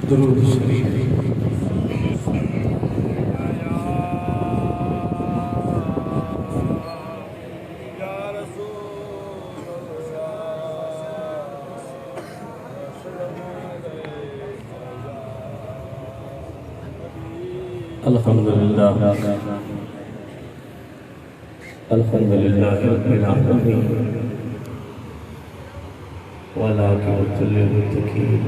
दुरूद शरीफ। अल्हम्दुलिल्लाह रब्बिल आलमीन वल आक़िबतु लिल मुत्तक़ीन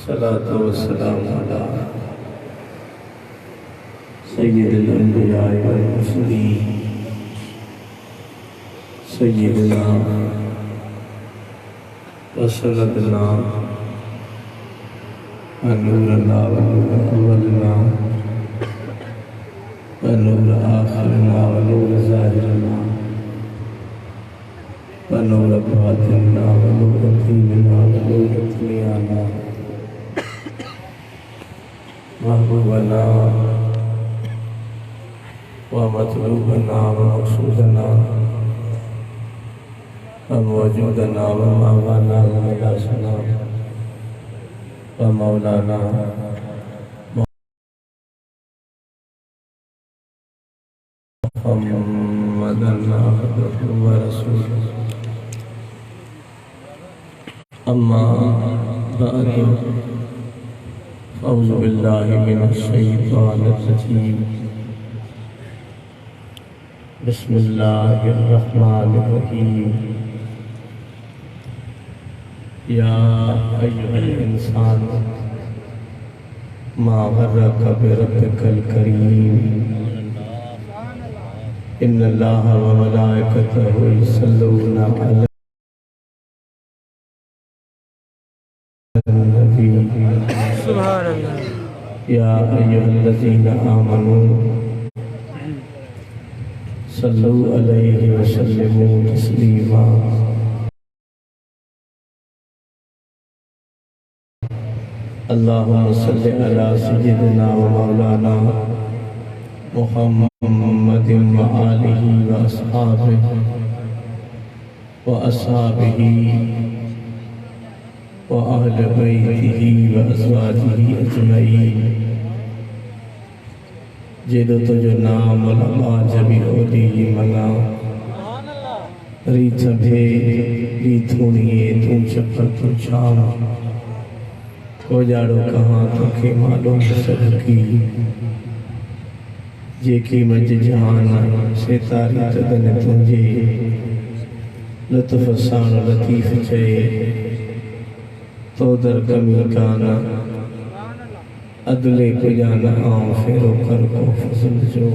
सलातु वस्सलामु अला सय्यिदिल अंबिया वल मुरसलीन सय्यिदिना व सय्यिदना व नूरना व नूर अव्वलना व नूर आखिरना व नूर ज़ाहिरना व नूर बातिनना व नूर दीनना व नूर दुनियाना महबूबना व मतलूबना व मक़सूदना व मौजूदना व मावाना व मलासना व मौलाना मुहम्मदन अब्दुहु व रसूलुहु अम्मा बअद अऊज़ु बिल्लाहि मिनश शैतानिर रजीम बिस्मिल्लाहिर रहमानिर रहीम या अय्युहल इंसान मा गर्रका बिरब्बिकल करीम इन्नल्लाहा व मलाइकतहु युसल्लूना अला या अय्युहल्लज़ीना आमनू सल्लू अलैहि व सल्लिमू तस्लीमा अल्लाहुम्मा सल्लि अला सय्यिदिना व मौलाना मुहम्मदिन व आलिहि व अस्हाबिही व अहले बैतिही व अज़वाजिही अजमईन जेदो तुझो नाम लबा जबी ओली मना रीत भे रीतुनिए तुम चक्कर तू शाम को जाड़ो कहाँ तुखे मालूम सबकी जेकी मज जहान से तारी तदन तुझे लुत्फ़ साण लतीफ़ चए तो दर कमी काना अदले को जाना आऊं फेरो कर को फजल जो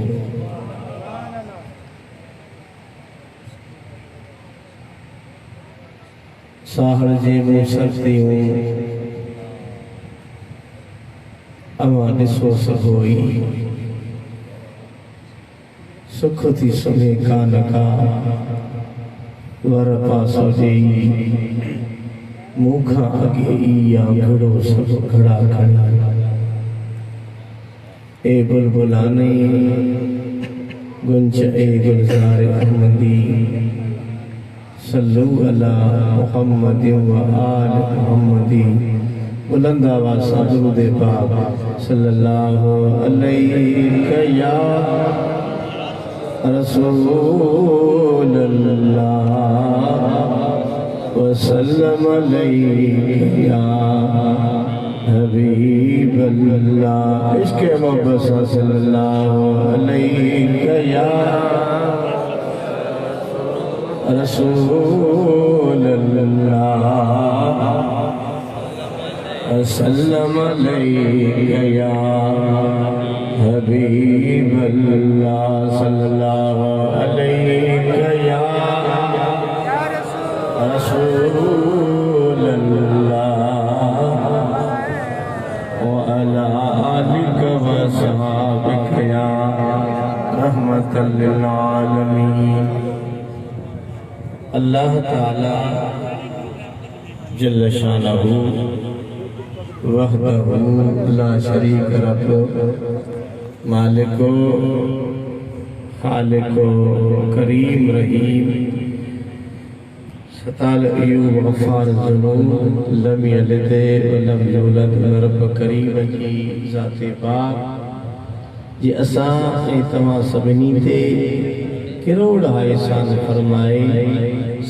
साहर जे में सर्दियों अमा ॾिसो सभोई सुख थी सुने कान का वर पासो जेई मुखा अगे या घड़ो सब घड़ा खड़ा ए बुलबुलाने गुंज ए गुलजार अहमदी सल्लू अला मुहम्मद व आल मुहम्मदी बुलंद आवाज़ से दुरूद पाक सल्लल्लाहु अलैहि या रसूल अल्लाह व सल्लम अलैहि या हबीब अल्लाह इश्क़ मोहब्बत सल्लल्लाहु अलैहि या रसूल अल्लाह अस्सलाम अलैका या हबीब अल्लाह सल्लल्लाहु अलैका या रसूल अल्लाह व अला आलिका व सहाबिका या रहमतल लिल आलमीन। अल्लाह ताला जल्ल शानहू वहदहू ला शरीक लहू मालिको खालिको करीम रहीम सताल अयूब गफ़ार ज़ुनूब लम यलिद व लम यूलद रब करीम जी ज़ाते पाक जी असां ऐं तव्हां सभिनी ते किरोड़ एहसान फरमाए।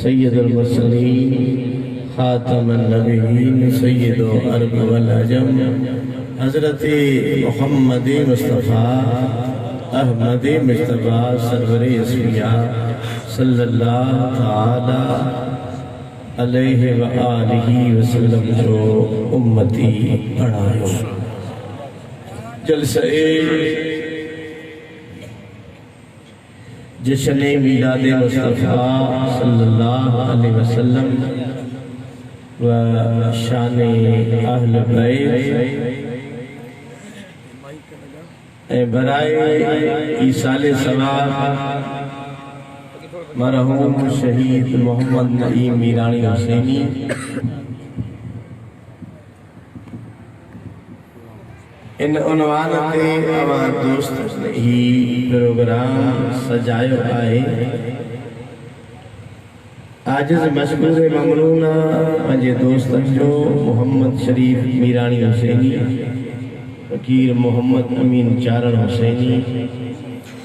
सय्यदुल मुरसलीन खातमुन नबीयीन सय्यदुल अरब वल अजम हज़रत मोहम्मद मुस्तफ़ा अहमद मुस्तफ़ा सरवरे अस्फिया सल्लल्लाहु ताला अलैहि व आलिहि वसल्लम जो उम्मती बणायो। जलसे जश्न मीलाद मुस्तफ़ा सल्लल्लाहु अलैहि वसल्लम व शान अहल बैत बराए ईसाले सवाब मरहूम शहीद मोहम्मद नईम मीरानी हुसैनी इन उनवान ते अवां दोस्त ही प्रोग्राम सजायो आहे। आजिज़ मशकूर ममनूना पंहिंजे दोस्तन जो मोहम्मद शरीफ मीरानी हुसैनी फ़कीर मोहम्मद अमीन चारण हुसैनी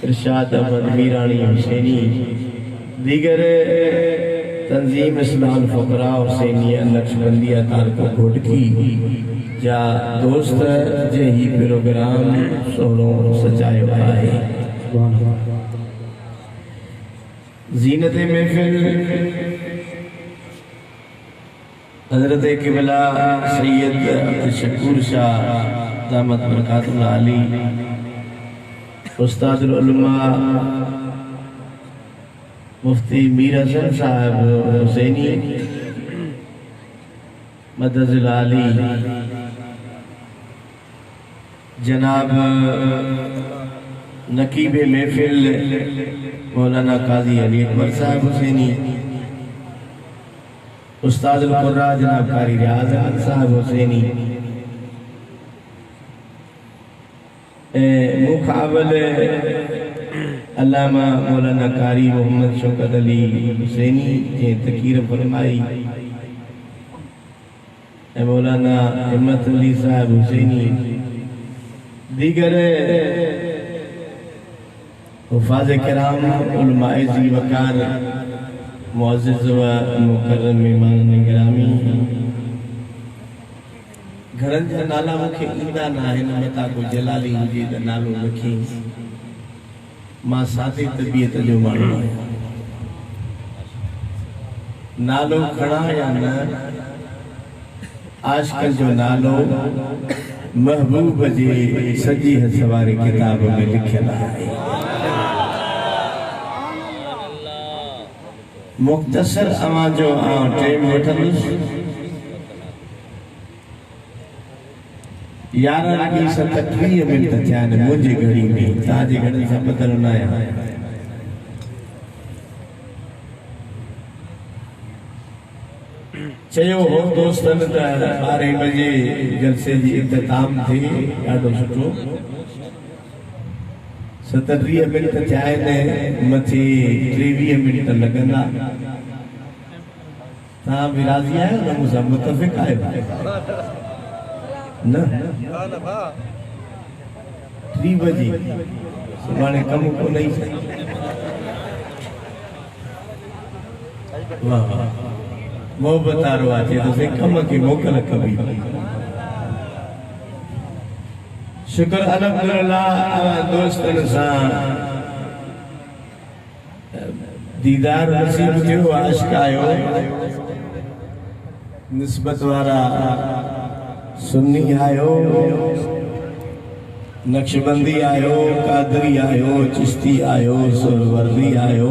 इरशाद अहमद मीरानी हुसैनी दीगर तंजीम इस्लाम फ़ुक़रा हुसैनिया नक्शबंदिया तारको घोटकी जा दोस्त जे ही प्रोग्राम सोनो सजायो आहे। ज़ीनत महफ़िल हज़रत क़िबला सैयद अब्दुल शकूर शाह दामत बरकातुल आली उस्तादुल उलमा मुफ्ती मीर हसन साहब हुसैनी मददुल आली जनाब नकीब महफिल मौलाना काजी अली अकबर साहब हुसैनी उस्तादुल कुर्रा जनाब कारी रियाज साहब हुसैनी मुखावल अल्लामा मौलाना कारी मोहम्मद शौकत अली हुसैनी जे तकीर फरमाई मौलाना हिम्मत अली साहब हुसैनी दीगर हुफ़ाज़ किराम उलमाए ज़ी वकार मुअज़्ज़िज़ व मुकर्रम मेहमान गिरामी घरनि जा नाला मूंखे ईंदा न आहिनि मता को जलाली हुजे त नालो लिखी मां सादी तबियत जो माण्हू आहियां नालो खणा या न आशिक़ जो नालो महबूब जे सजी हथ वारे किताब में लिखियल आहे। मुख्तसर अवां जो टाइम वठंदुसि 11:37 मिंट थिया आहिनि मुंहिंजी घड़ी में तव्हांजी घड़ी सां बदल न आहियां। चयो हो दोस्तनि त 12 बजे जलसे जी इख्तिताम थी ॾाढो सुठो 37 मिंट थिया आहिनि मथे 23 मिंट लॻंदा। तव्हां बि राज़ी आहियो न मूंसां मुतफ़िक़ आहियो न 3 बजे सुभाणे कम को नहीं वाह वाह मोहब्बत आरो आचे तो से कम के मोकल कभी शुक्र अल्हम्दुलिल्लाह दोस्तन सा दीदार नसीब थियो आशिक़ आयो निस्बत वारा सुन्नी आयो, नक्शबंदी आयो, कादरी आयो, चिश्ती आयो, सुरवर्दी आयो,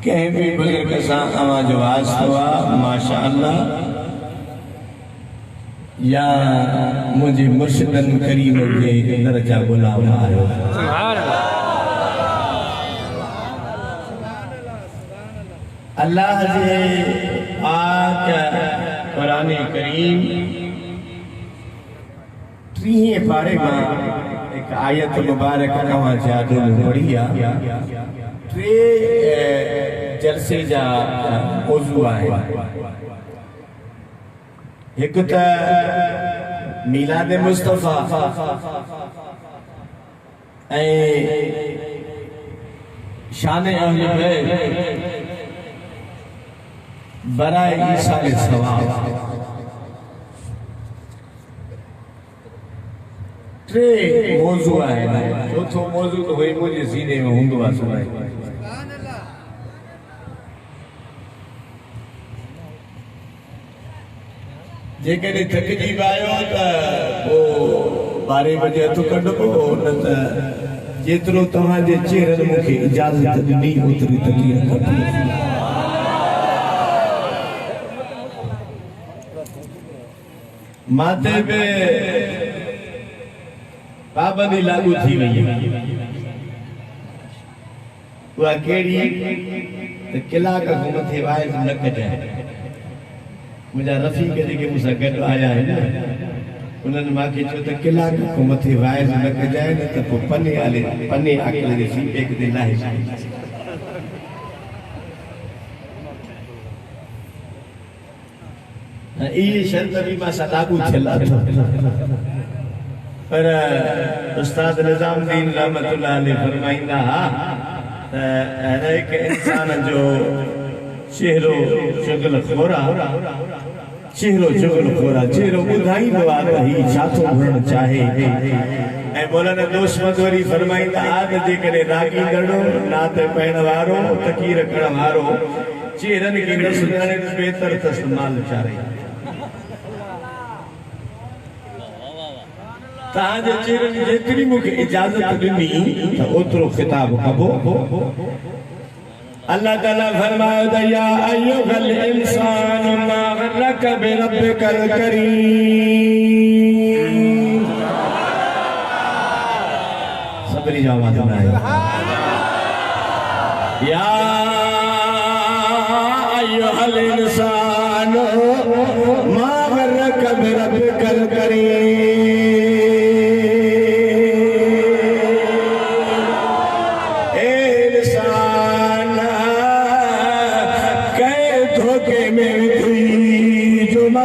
कहीं भी बुजुर्ग सां आवाज वास्तो आ माशाअल्लाह या मुझे मुर्शिदन करीम के दर्जा गुलाम आयो। अल्लाह जे पाक कुरान करीम 3 पारे में एक आयत मुबारक कहां जादू पढ़ी आ। 3 जलसे जा मौजू है। एक त मिलाद मुस्तफा ए शान अहले बैत बराए ईसा के सवाब। 3 मौजू है। चौथो मौजू तो वही मुझे सीने में हूंदो आहे सुभाणे। जेकॾहिं थकिजी आयो त पोइ 12 बजे हथ कढिबो, न त जेतिरो तव्हांजे चेहरनि मूंखे इजाज़त ॾिनी ओतिरी तकलीफ़ खपे। माथे पे पाबंदी लागू थी वही है। उहा कहिड़ी त कलाक खां मथे वाइज न कजाए। मुझा रफ़ीक जेके मूंसां गॾु आया आहिनि उन्हनि मूंखे चयो त कलाक खां मथे वाइज न कजाए, न त पोइ पने आकल जे फीडबैक ते लाहे इहे शर्त बि मां सां लागू थियल अथव। पर उस्ताद निज़ामुद्दीन रहमतुल्लाह अलैह फरमाईंदा हा त हर हिक इंसान जो चेहरो चुगल खोरा, चेहरो चुगल खोरा, चेहरो ॿुधाईंदो आहे त हीउ छा थो घुरणु चाहे। ऐं मौलाना दोस्त वरी फरमाईंदा हा त जेकॾहिं राॻींदड़ो, नात पाइण वारो, तकीर करण वारो चेहरनि खे न सुञाणे त बहितर अथसि माल चारे। तव्हांजे चेहरनि जेतिरी मूंखे इजाज़त ॾिनी त ओतिरो ख़िताब कबो। अल्लाह ताला फरमायो त या अय्युहल इंसान मा गरक बिरब्बिकल करीम। सबरी आवाज में आया या अय्युहल इंसान मा गरक बिरब्बिकल करीम।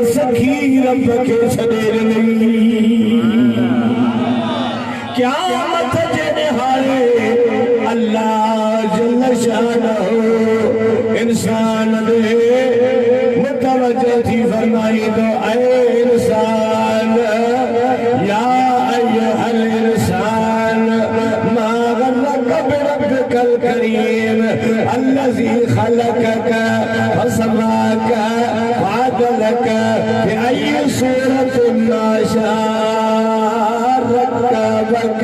सखी रब के छडेर क्या मत जेने हारे अल्लाह जल शानहु इंसान दे मुतवज्जो थी फरमाई तो ऐ इंसान या अय्युहल इंसान मा गरक बिरब्बिकल करीम अल्लज़ी खलकक फसवाक लक बिअय्यि सूरतिन मा शाअ रक्कबक।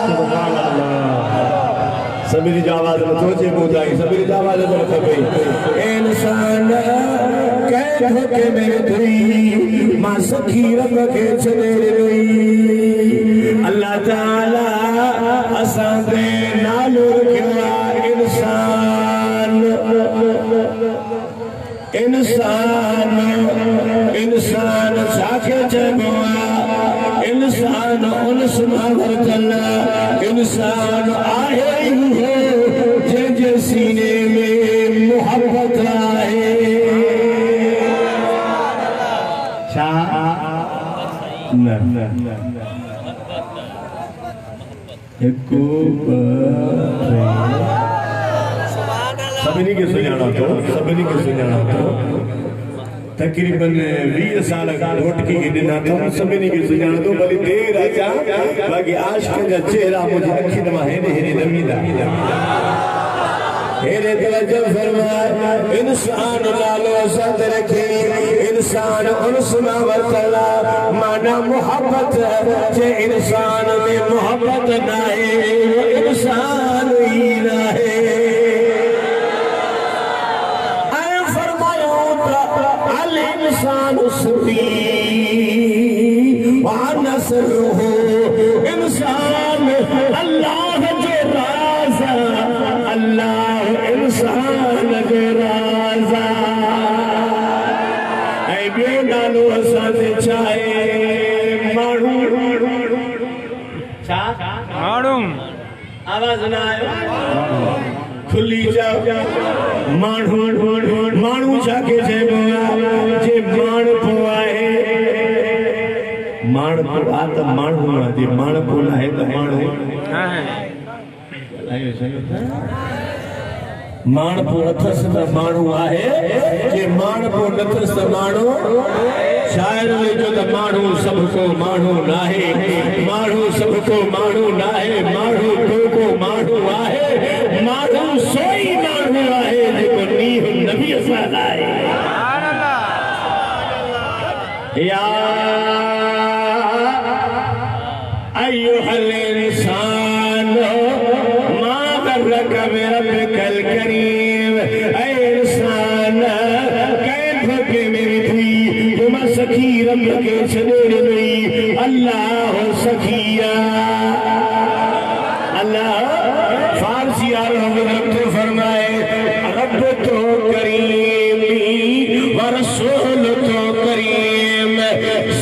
सुभान अल्लाह। सबरी आवाज में सोचे ॿुधाई, सबरी आवाज में खपे। इंसान कह के मेरे धुई मां सखी रब के छॾे ॾिनी। अल्लाह ताला असां ते नालो रखियो आहे इंसान। इंसान इंसान छाखे चइबो आहे? इंसान उनस मां वरितल इंसान आहे इहो जंहिंजे सीने में मोहब्बत आहे। छा न हिकु सभिनी खे सुञाणो थो, सभिनी खे सुञाणो थो। तकरीबन 20 साल घोटकी खे ॾिना अथऊं, सभिनी खे सुञाणो थो। भली देर अचां, बाक़ी आशिक़ जा चेहरा मुंहिंजी अखियुनि मां हेॾे हेॾे न ईंदा। मेरे तवज्जो फरमा इंसान लालो सद रखे इंसान उनसना वतला माना मोहब्बत जे इंसान में मोहब्बत ना है वो इंसान ही ना है अरे फरमायो अल इंसान सुबी वानसरुहु इंसान अल्लाह जो राज़ा अल्लाह इंसान जो राज़ा ऐ बियो नालो असां ते चाहे माण्हू छा माण्हू आवाज़ न आयो खुली जाओ माण्हू माण्हू छाके चइबो आहे जे माण्हू आहे माण्हू आ त माण्हू आहे माण्हू आहे त माण्हू माण्हू अथस त माण्हू आहे जे माण्हू नथस त माण्हू शायर जो त माण्हू सभ को माण्हू नाहे माण्हू सभ को माण्हू नाहे माण्हू को माण्हू आहे माण्हू सोई माण्हू आहे जेको नीह नबी सां आहे या अय्युहल इंसान मा गर्रक बिरब्बिकल करीम ऐ इंसान कैफ के मेरी थी तुम सखी रब के छड़े नहीं अल्लाह सखिया अल्लाह फारसी रब फरमाए रब तो करीम व रसूल तो करीम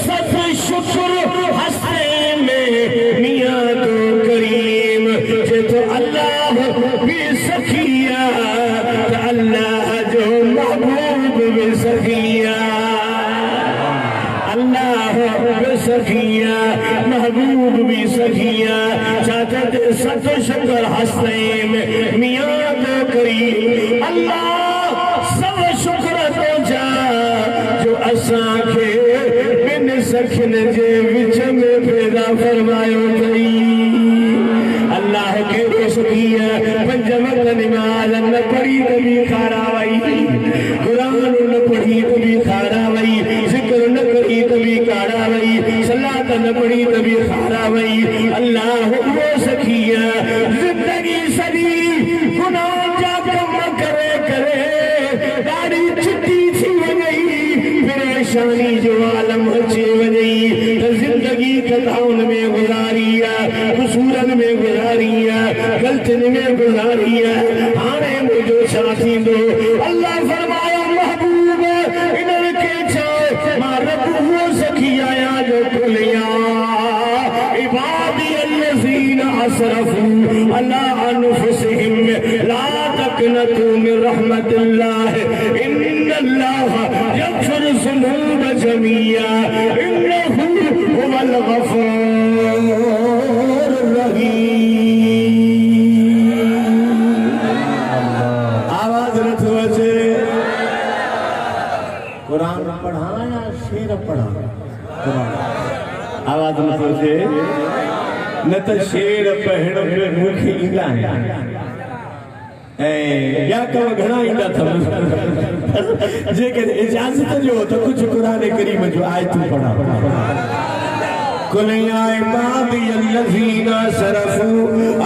सब शुक्र हस्ते में मियां तो करीम जे तो अल्लाह भी सखिया तो अल्लाह जो महबूब भी सखिया अल्लाह भी सखिया महबूब भी सखिया चाहते सत शुक्र हस्ते में मियां तो करीम अल्लाह सब शुक्र तो जा जो असां के बिन सखन जे विच में पैदा फरमायो तई अल्लाह के शुक्रिया पंज वक्त नमाज न पढ़ी तो भी खारा वई कुरान न पढ़ी तो भी खारा वई जिक्र न करी तो भी खारा वई सलात न पढ़ी तो भी खारा वई अल्लाह वो सखिया जिंदगी सदी गुनाह जा कम करे करे दाढ़ी छुट्टी थी वई परेशानी जो आलम अचे वई तो जिंदगी कताउन में गुजारी कसूरन में गुजारी गलतिन में गुजारी हाणे मुझो छा थींदो अल्लाह फरमाया महबूब इन्हनि खे चओ मां रब उहो सखी आहियां जो खुलिया इबादी अल्लज़ीना असरफू अला अनफुसिहिम ला तक़नतू मिन रहमतिल्लाह इन्नल्लाह यग़फिरु ज़ुनूब जमीआ इन्नहु हुवल गफ़ूरुर रहीम आवाज नथो अचे कुरान पढ़ा या शेर पढ़ा कुरान आवाज नथो अचे न त शेर पढ़ण में मूंखे ईंदा आहिनि ऐं ॿिया कम घणा ईंदा अथव जेकॾहिं इजाज़त ॾियो त कुझु क़ुरान करीम जो आयतूं पढ़ा कुल या इबादी अल्लज़ीना सरफू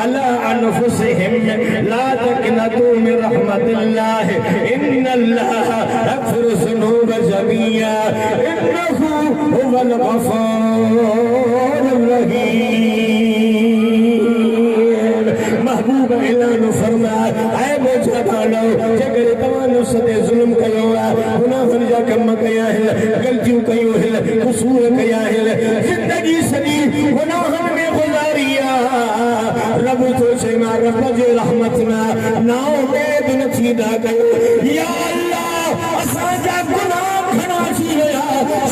अला अनफुसिहिम ला तक़नतू मिन रहमतिल्लाह इन्नल्लाह यग़फिरु ज़ुनूब जमीआ इन्नहु हुवल गफ़ूरुर रहीम महबूब ऐलान फरमाए ऐ मुजबानो जेकर तवानो सते जुल्म कयो गुनाहन जा कम कया है गलतियों कयो है कसूर कया है जिंदगी सदी गुनाहन में गुजारिया रब तो से मा रब जे रहमत ना उम्मीद न थींदा कयो या अल्लाह असा जा गुनाह घणा थी गया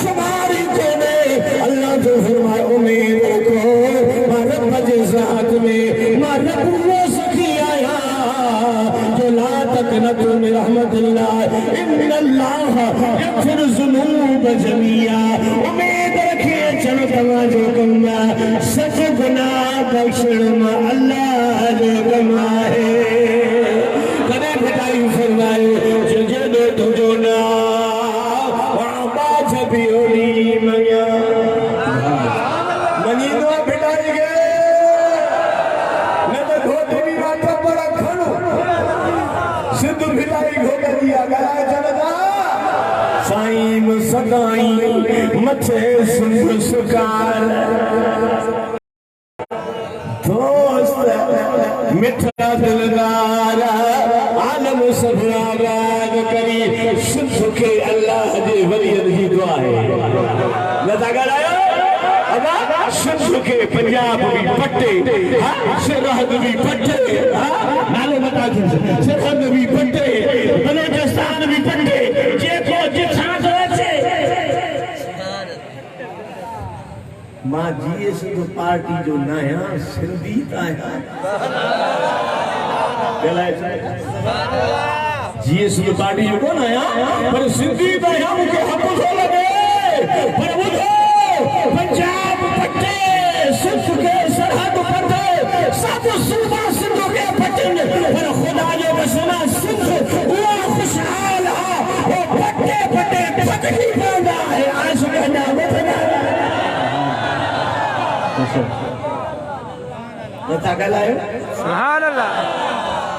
शुमारी कोने अल्लाह जो फरमाए उम्मीद को मा रब जे ज़ात में मा रब वो सखी आया जो ला तक़नतू मिन रहमतिल्लाह इन्नल्लाह यग़फिरु ज़ुनूब जमीआ उम्मीद रखे चलो तव्हां जो कम सच गुनाह बख्शण में अल्लाह जो कम है कदे सदाई मथे सिंध सुकार दोस्त मिठा दिलदार आलम सभरा राग करी सिंध के अल्लाह जे वलियन जी दुआ है लता ॻाल्हायो सिंध के पंजाब भी पटे सरहद भी पटे नालो बता सरहद भी पटे बलोचिस्तान भी पटे जेको जिथां थो अचे मां जीएस पार्टी जो नया सिंधी आहियां जीएस पार्टी जो कोन आहियां पर सिंधी आहियां मूंखे हक़ थो लॻे पर ॿुधो पंजाब पटे सिंध के सरहद पटे सब सूबा सिंध के पटनि पर ख़ुदा जो बसना सिंध उहा खुशहाल आहे वो पटे पटे पकड़ी पवंदा है आश कहंदा नथा ॻाल्हायो सुभान अल्लाह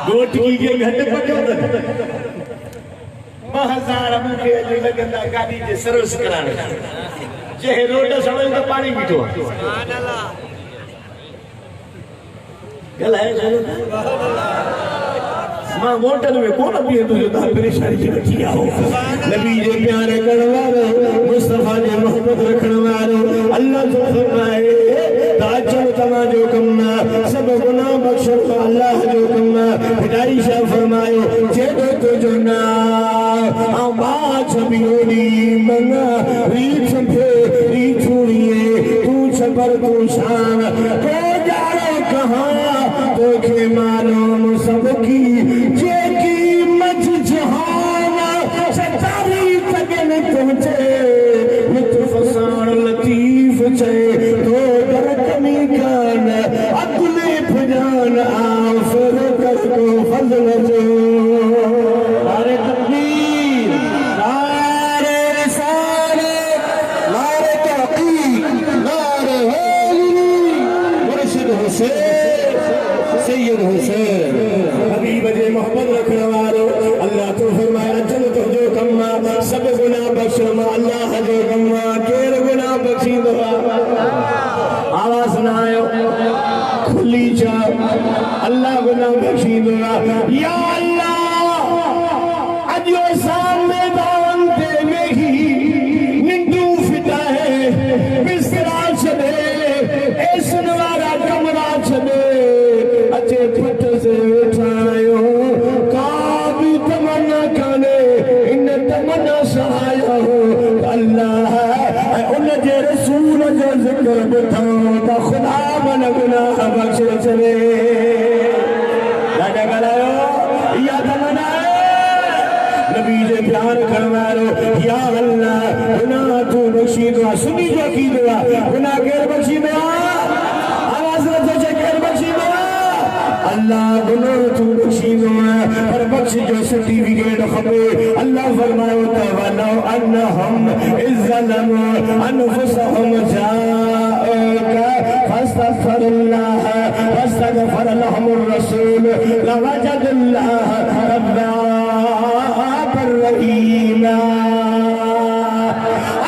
गोटकी के घटि पटियो त 2000 मूंखे अॼु लॻंदा गाॾी जे सर्विस कराइण जे रोड सड़ल त पाणी बीठो आहे सुभान अल्लाह ॻाल्हायो मां मोटर में कोन बीहंदो जो तव्हां परेशानी जे वठी आओ नबी जे प्यार करण वारो मुस्तफा जे मोहब्बत रखण वारो अल्लाह जो फरमाए ताजो तमा जो कम सब गुनाह बख्शण अल्लाह जो कम हिदाई शाह फरमायो जेको तुझो ना आ बाछ बियोनी मना रीछ थे रीछुड़िए तू छपर तू शान तो जानो कहां तोखे मालूम सबकी जेकी मज जहान सतारी तगन पहुंचे लुत्फ साण लतीफ छे तो दर कमी कान अकुले फजान आफर कर को फजल जो नारे तकबीर नारे रिसालत नारे तहकीक नारे हैदरी मुर्शिद हुसैन सैयद हुसैन हबीब जे मोहब्बत रखने वालो अल्लाह तो फरमाए अजल तो जो कम्मा सब गुनाह बख्शमा अल्लाह जो कम्मा केर गुनाह बख्शींदो आवाज ना आयो खुली जा अल्लाह गुनाह बख्शींदो या अल्लाह अजो सामने दान दे नहीं निंदू फिदा है बिस्तरा छदे ऐसन वाला कमरा छदे अचे फट से उठायो काबी तमन्ना काने इन तमन्ना सहाया हो अल्लाह उन जे रसूल जो जिक्र ॿुधो त ख़ुदा मन गुनाह बख़्शे छॾे ॾाढा ॻाल्हायो इहा तमन्ना नबी जे प्यार करण वारो या अल्लाह गुनाह तू बख़्शींदो आहे सुनी जो कींदो आहे गुनाह केरु बख़्शींदो आहे आवाज़ नथो अचे केरु बख़्शींदो आहे अल्लाह गुनाह तू बख़्शींदो आहे पर बख़्श जो सर्टिफिकेट खपे अल्लाह फरमायो त वलो अन्नहुम इज़्ज़लमु अनफुसहुम जाअका फस्तगफिरुल्लाह फस्तगफर लहुमुर रसूल लवजदुल्लाह तव्वाबर रहीमा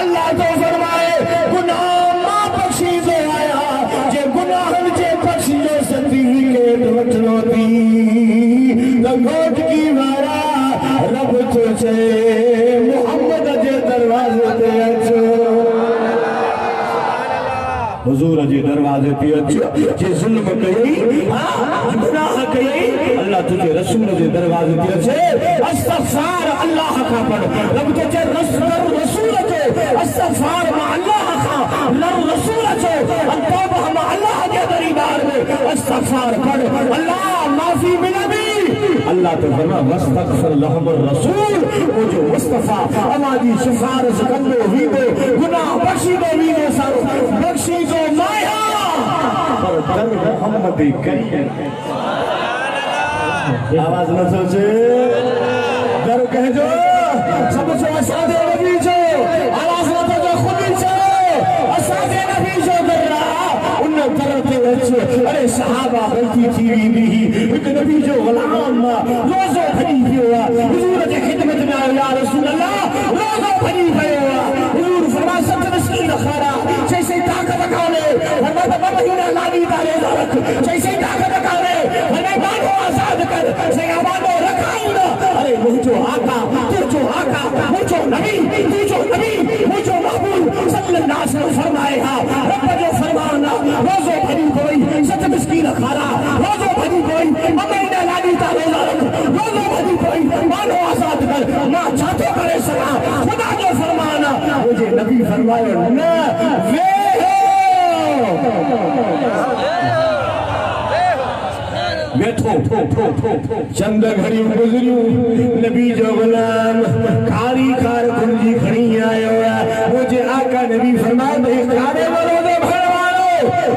अल्लाह तो फरमाए गुनाह मां बख़्शींदो आया जे गुनाहन जे बख़्श जो सर्टिफिकेट वठनो थी त घोट की वारा रब तो चए मोहम्मद जे दरवाजे ते अचो हुजूर जे दरवाजे ते अचो जे जुल्म कई गुनाह कई अल्लाह तुझे रसूल जे दरवाजे ते अचे इस्तग़फार अल्लाह का पढ़ रब तो चए रसूल जो इस्तग़फार मा अल्लाह का रसूल जो तौबा मा अल्लाह के दरबार में इस्तग़फार पढ़ अल्लाह माफी मिलबी अल्लाह तो फरमा वस्तगफिर लहुमुर रसूल वो जो मुस्तफा हमारी सिफारिश कंदो वीदो गुनाह बख़्शीदो वीदो सारो बख़्शीदो माया पर दर मोहम्मद करीम आवाज न सोचे दर कहजो सब जो असादे नबी जो आवाज न तो खुद ही चलो असादे नबी जो दर उन दर ते अरे सहाबा गलती थी भी एक नबी जो गुलाम रोज़ो भरी पियो हुजूर जे खिदमत में आयो या रसूल अल्लाह रोज़ो भरी पियो हुजूर फरमा सत मिस्कीन खारा जैसे ताकत काले फरमा तो महीना लाली तारे रख जैसे ताकत काले फरमा बानो आजाद कर सयाबानो रखाइना अरे मुझो आका तुझो आका मुझो नबी तुझो नबी मुझो महबूब सल्लल्लाहु अलैहि वसल्लम फरमाए हा रब जो फरमाना रोज़ो भरी कोई सत मिस्कीन खारा रोज़ो भरी कोई महीना लाली तारे रख रोज़ो भरी कोई बानो आजाद कर ना चाहते करे सला खुदा जो फरमाना मुझे नबी फरमायो न वे बैठो चंद घड़ी गुजरियूं नबी जो गुलाम कारी कार कुंजी खड़ी आयो मुझे आका नबी फरमाए दे कारे वालों दे भरवानो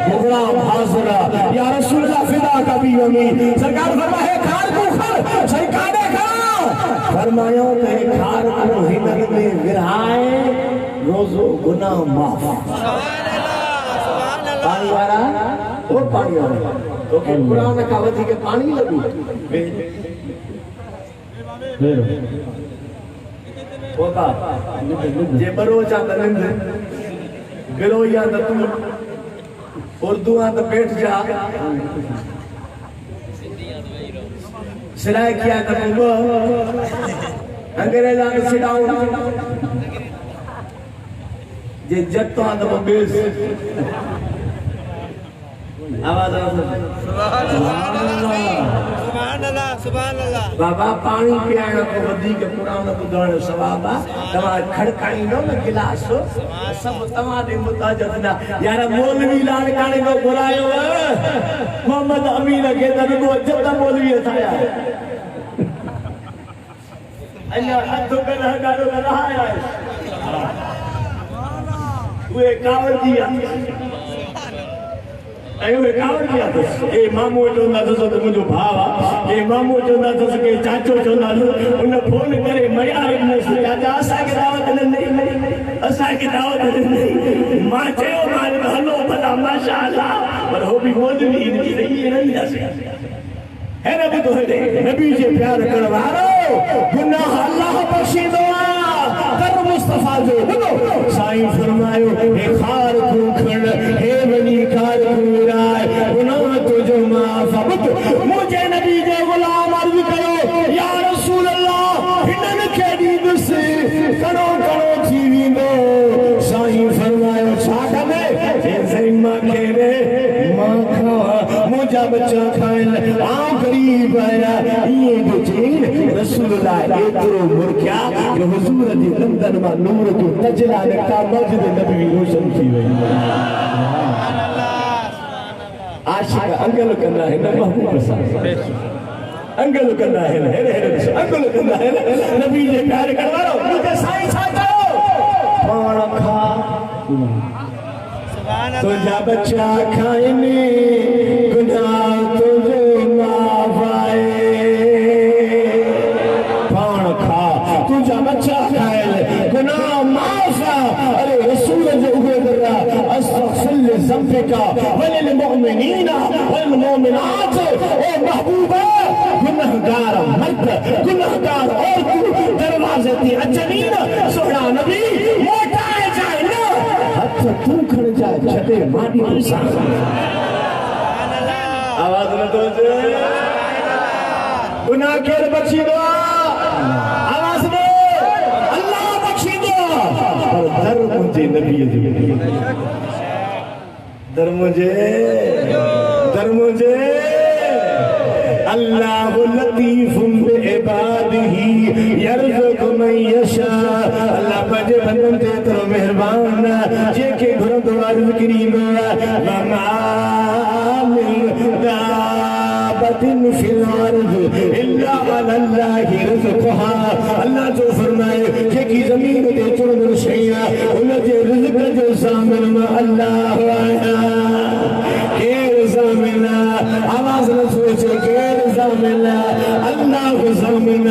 मुगला भासरा या रसूल अल्लाह फिदा का भी अमी सरकार फरमाए खार को खर सही कादे खा फरमायो ते खार को हिम्मत में गिराए रोज़ो गुनाह माफ पानी वाला वो पानी वाला तो कुरान का वधी के पानी लगी होता जे बरो जा तनंद गिरो या त तू उर्दू आ त बैठ जा सिराय किया त तू अंग्रेजा ने सिडाउ जे जत्तो आ त बेस आवाज सुभान अल्लाह बाबा पानी पियाण को वधी के कुरान ॿुधण सवाब तव्हां खड़काईंदो न गिलास सब तव्हां दे मुताजत ना यार मौलवी लाल काणे को घुरायो मोहम्मद अमीन के त रुगो जत मौलवी ठाया अल्लाह हथ कला गाड़ो रहाया वे कावड़ दिया अयो कावड़ दिया ए मामू चोंदा तो मुझो भाव ए मामू चोंदा तो के चाचो चोंदा उन फोन करे मयार न चाचा असा के दावत नहीं असा के दावत नहीं मां चयो मां हलो भला माशाअल्लाह पर हो भी मौलवी नहीं दसे है नबी तो है नबी जे प्यार करवारो गुनाह अल्लाह बख्शीदो कर मुस्तफा जो साईं फरमायो हे खार को खण हे बनी खार कुराए गुनाह तुझो माफ मुझे नबी जे गुलाम अर्ज कयो या रसूल अल्लाह हिनन के दीदस करो करो थी विंदो साईं फरमायो छा कमे हे साईं मां केरे मां खा मुझा बच्चा खाइन आ गरीब आया ये बुझीन रसूलुल्लाह एतरो मुरकिया जो हुजूर दी लंदन में नूर जो तजला ने का मस्जिद नबी रोशन थी वई सुभान अल्लाह आशिक अंगल कंदा है महबूब सा अंगल कंदा है अंगल कंदा है नबी जे प्यार करवारो मुझे साईं छा करो पाण खा तुझा बच्चा खाइने गुनाह तुझे माफ आए पाण खा तुझा बच्चा खाए गुनाह माफ अरे रसूल जो हुए दरा अस्तगफिर ज़ंबिका वलिल मुमिनीना वल मुमिनात ओ महबूबा गुनाहगार मर्द गुनाहगार औरत दरवाजे ते अचनीन सोहना नबी मोटा जाए ना हथ तू खड़ जाए छटे माटी सा आवाज न तो गुनाह के बख्शी दो आवाज दो अल्लाह बख्शी दो और दर मुझे नबी दर मुझे अल्लाह लतीफ बिइबादिही यरज़ुक़ु मन यशा अल्लाह पंहिंजे बंदनि ते एतिरो महिरबान जेके घुरंदो आहे रिज़्क़ वमा मिन दाबतिन फिल अर्ज़ इल्ला अलल्लाहि रिज़्क़ुहा अल्लाह जो फरमाए जेकी ज़मीन ते चुड़ंदड़ शइ आहे उन जे रिज़्क़ जो ज़ामिन अल्लाह आया केर ज़ामिन आवाज़ न सोचे केर ज़ामिन अल्लाह ज़ामिन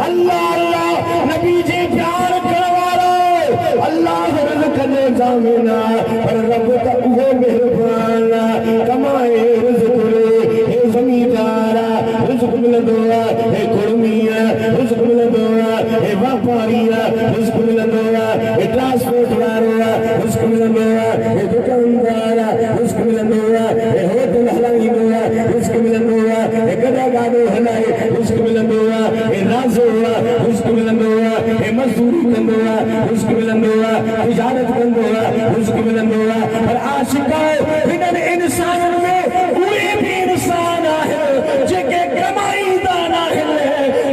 अल्लाह अल्लाह नबी जे प्यार करवारो अल्लाह रिज़्क़ दे ज़ामिन पर रब त उहो मेहरबान कमाए ये दुकानदार रिस्क मिलंदो आहे, ये होटल हलाईंदो आहे रिस्क मिलंदो आहे, ये गदा गाडो हलाए रिस्क मिलंदो आहे, ये राज़ो आहे रिस्क मिलंदो आहे, ये मज़दूरी कंदो आहे रिस्क मिलंदो आहे, तिजारत कंदो आहे रिस्क मिलंदो आहे। पर आशिका हिननि इंसाननि में उहे भी इंसान आहे जेके कमाईंदा नाहिनि,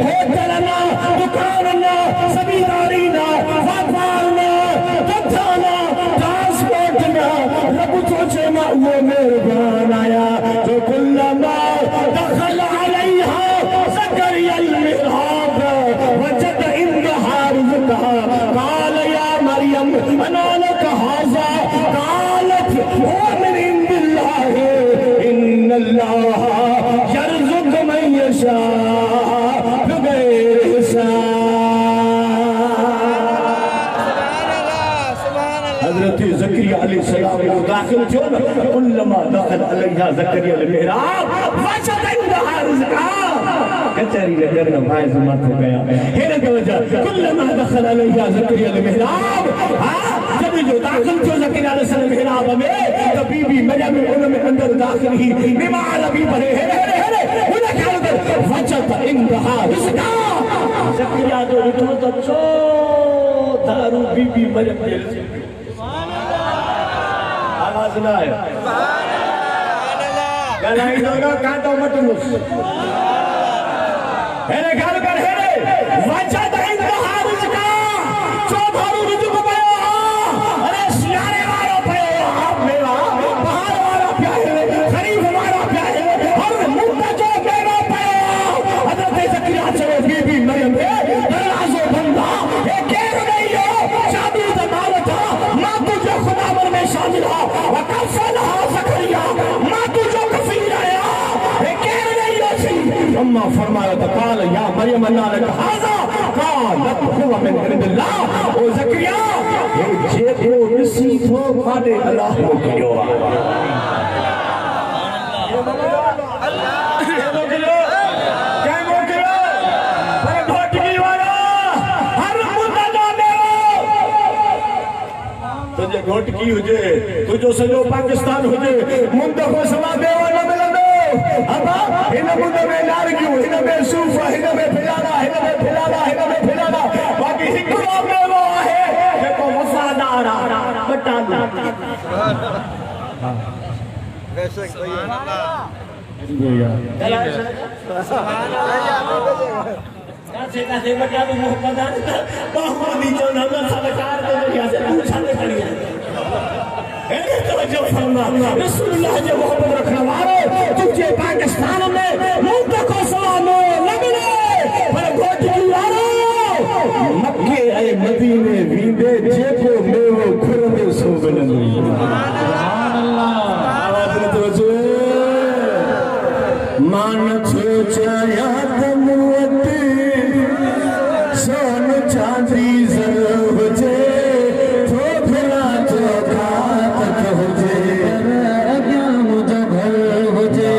होटल ना, दुकान ना, ज़मींदारी ना, वापार ना, धंधा ना, ट्रांसपोर्ट ना, रब सोचे मां उहो मेहरबान आया जो कुल्लमा दखल अलैहा ज़करिया अल-मिहराब वजद इंदहा रिज़्क़हा क़ाल या मरियम अना लक हाज़ा क़ालत हुवा मिन इंदिल्लाहि इन्नल्लाह यर्ज़ुक़ु मन यशाअ बिग़ैरि हिसाब। हज़रत ज़करिया अलैहिस्सलाम को दाखिल थियो न, कुल्लमा दखल अलैहा ज़करिया अल-मिहराब वजद इंदहा रिज़्क़हा, कचहरी के घर में भाई जुमा हो गया हेरे के वजह कुल्लमा दखल अलैहा ज़करिया अल-मिहराब, जब जो दाखिल थियो ज़करिया अलैहिस्सलाम में तो बीबी मरियम उनमें अंदर दाखिल ही बीमार अभी पड़े हेरे हेरे हेरे उन्हें क्या होता वजद इंदहा रिज़्क़हा, ज़करिया जो उठो तो चो दारू बीबी मरियम के आवाज ना है गलाई दोगा कांटो मत मुस हेरे घर कर हेरे वजद इंदहा रिज़्क़हा, चो दारू रिज़्क़ पयो, अरे सियारे वाला पयो, आप मेरा बहार वाला प्या है, खरीफ वाला प्या है, हर मुद्दा जो मेरा पयो। हज़रत ज़करिया चलो बीबी मरियम दरवाज़ो बंदा ये केर नहीं हो शादी ज़माना था मां तुझे खुदावन में शामिल हो वकफलहा ज़करिया मां तुझे कफील आया ये केर नहीं हो सी अम्मा फरमाया तो काल या मरियम अन्ना लक हाज़ा क़ालत हुवा मिन इंदिल्लाह, ओ ज़करिया ये जेको ॾिसी थो माने अल्लाह को कयो घोटकी हुजे तुझो सॼो पाकिस्तान हुजे मुंद को सवा देवा न मिलंदो, अबा हिन मुंद में नारगियूं, हिन में सूफ़, हिन में फिलाना, हिन में फिलाना, हिन में फिलाना, बाक़ी हिकिड़ो मेवो आहे जेको वफ़ादार आहे बटाना। बेशक कासे बटा भी मोहब्बत बहुत नीचे ना सरकार को क्या से पूछने खड़ी है ए तो जो फरमा रसूलुल्लाह जो मोहब्बत रखने वाले तुझे पाकिस्तान में मुंह को सलाम लगने पर गोट की वारो मक्के ए मदीने वींदे जेको मेवो खुरंदे सो बनंदो सुभान अल्लाह आवाज न तो मान छो चाया तमुअत सोन चांदी ज़र हुजे तो भला तो खात हुजे अॻियां मुंहिंजो घर हुजे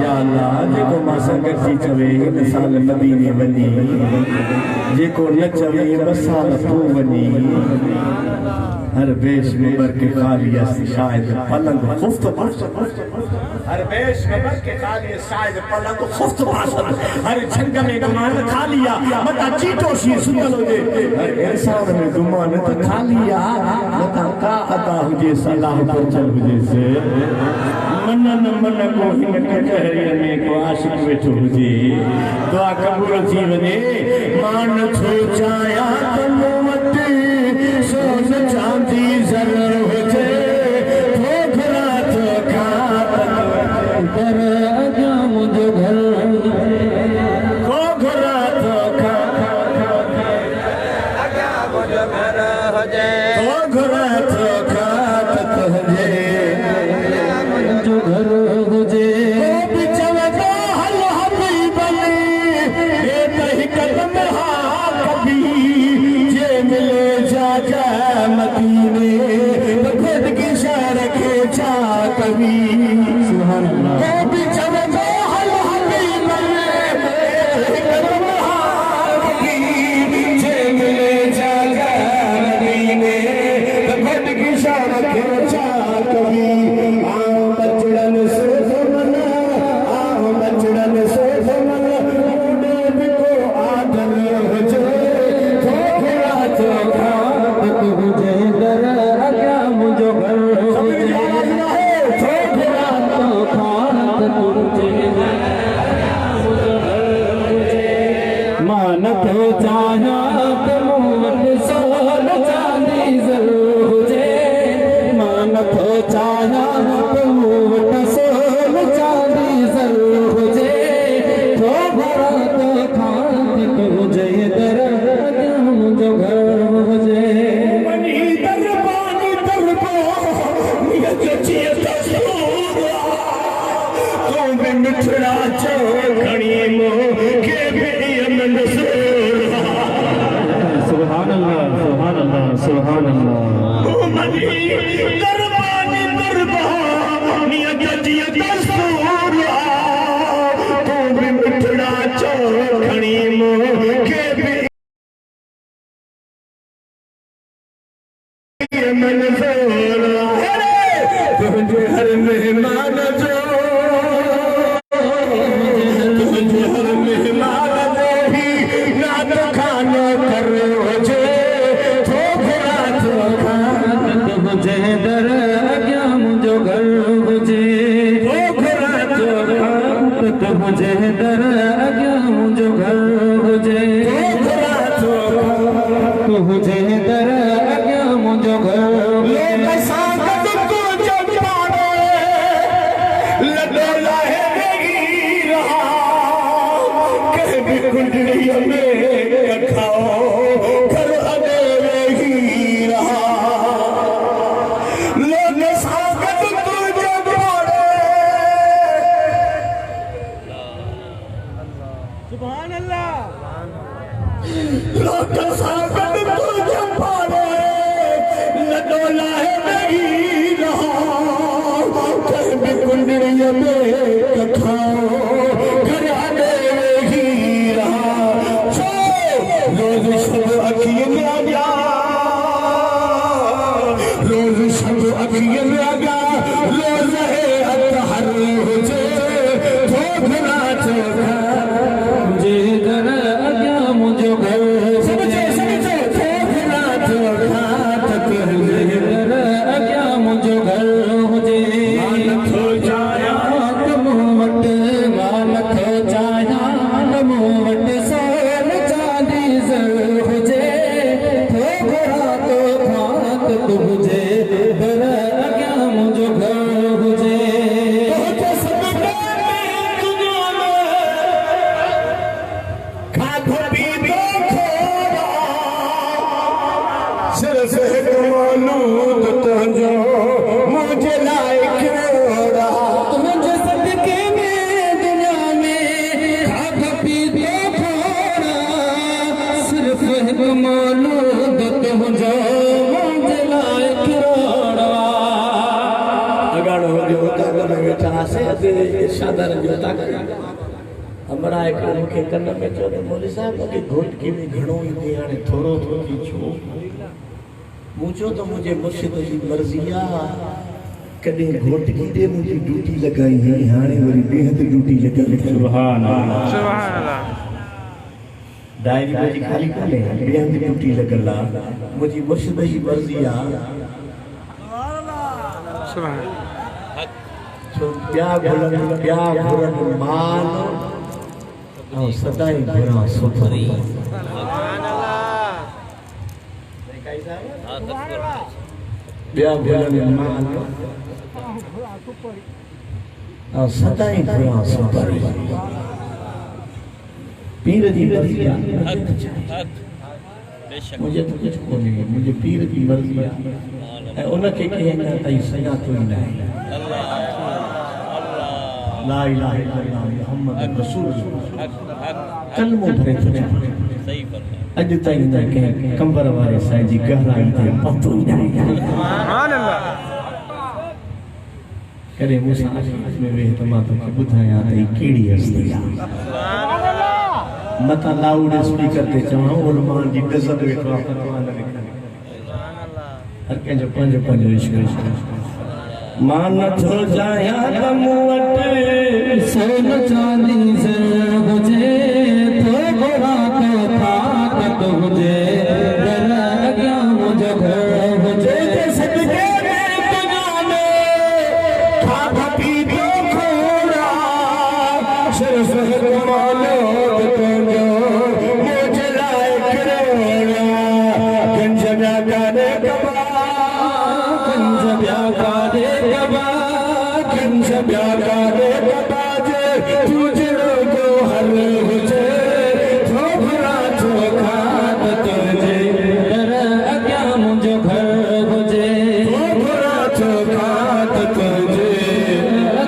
या अल्लाह जेको मां संगत थी चवे हिन साल मदीने वञी जेको न चवे ॿ साल पोइ वञी हर बेश मुबर के खाली शायद पलंग खुफ्त हर बेश मुबर के खाली शायद पलंग खुफ्त हर झंग में गुमान खालिया मता चीटो सी सुनल होजे हर इंसान में गुमान तो खालिया मता का अदा हुजे सलाह पर चल हुजे से मन मन को हिन कचहरी में को आशिक वेठो हुजे दुआ कबूल थी वने मान छो चाया तनो वट सोन चांदी ज़र हुजे तो घरा तो खात पर अॻियां मुंहिंजो घर को घरा तो खात अॻियां मुंहिंजो घर हुजे तो घरा तो खात हुजे अॻियां मुंहिंजो घर हुजे मदीने तो खुद की शहर के जा कभी सुभान अल्लाह भी चले तो हल हबीब में जे मिले जा मदीने तो खुद की शहर के जा मुझो तो मुझे मुर्शिद जी मर्जी आ कदे घोटकी दे मुझी ड्यूटी लगाई है हाने वरी बेहद ड्यूटी लगी सुभान अल्लाह सुभान अल्लाह डायरी मुझी खाली कोने बेहद ड्यूटी लगला मुझी मुर्शिद जी मर्जी आ सुभान अल्लाह प्या घुरन मान और सदाई घुरा सुथरी बिया बुलंद मान और सदाई घुरा सुथरी पीर जी मर्जी मुझे तो कुछ को नहीं मुझे पीर की मर्जी है उनके कहना तई सजा तो ही नहीं ला इलाहा इल्लल्लाह मुहम्मद रसूल कलमो भरे तुझे सही फरमाया अज ताईं न के कंबर वाले साईं जी गहराई ते पतो ही नहीं सुभान अल्लाह करे मूसा में वे तो मां तो बुधाया तई केड़ी हस्ती आ सुभान अल्लाह मता लाउड स्पीकर ते चवा उलमा जी गजब वेठो फतवा न लिखा सुभान अल्लाह हर के जो पंज इश्क मान थो जाया तम वट सोन चांदी सर हुजे तो गोरा तो ताकत हुजे दर अग्या मुझो घर हुजे सदके में दुनिया में सिर्फ कमालो तुझो मुझे लायक रोना गंज ब्या करे कबा गंज ब्या करे कबा गंज ब्या करे कबा जे तुझो को हर हुजे थोड़ा थोड़ा तुझे डर क्या मुझे घर हुजे थोड़ा थोड़ा तुझे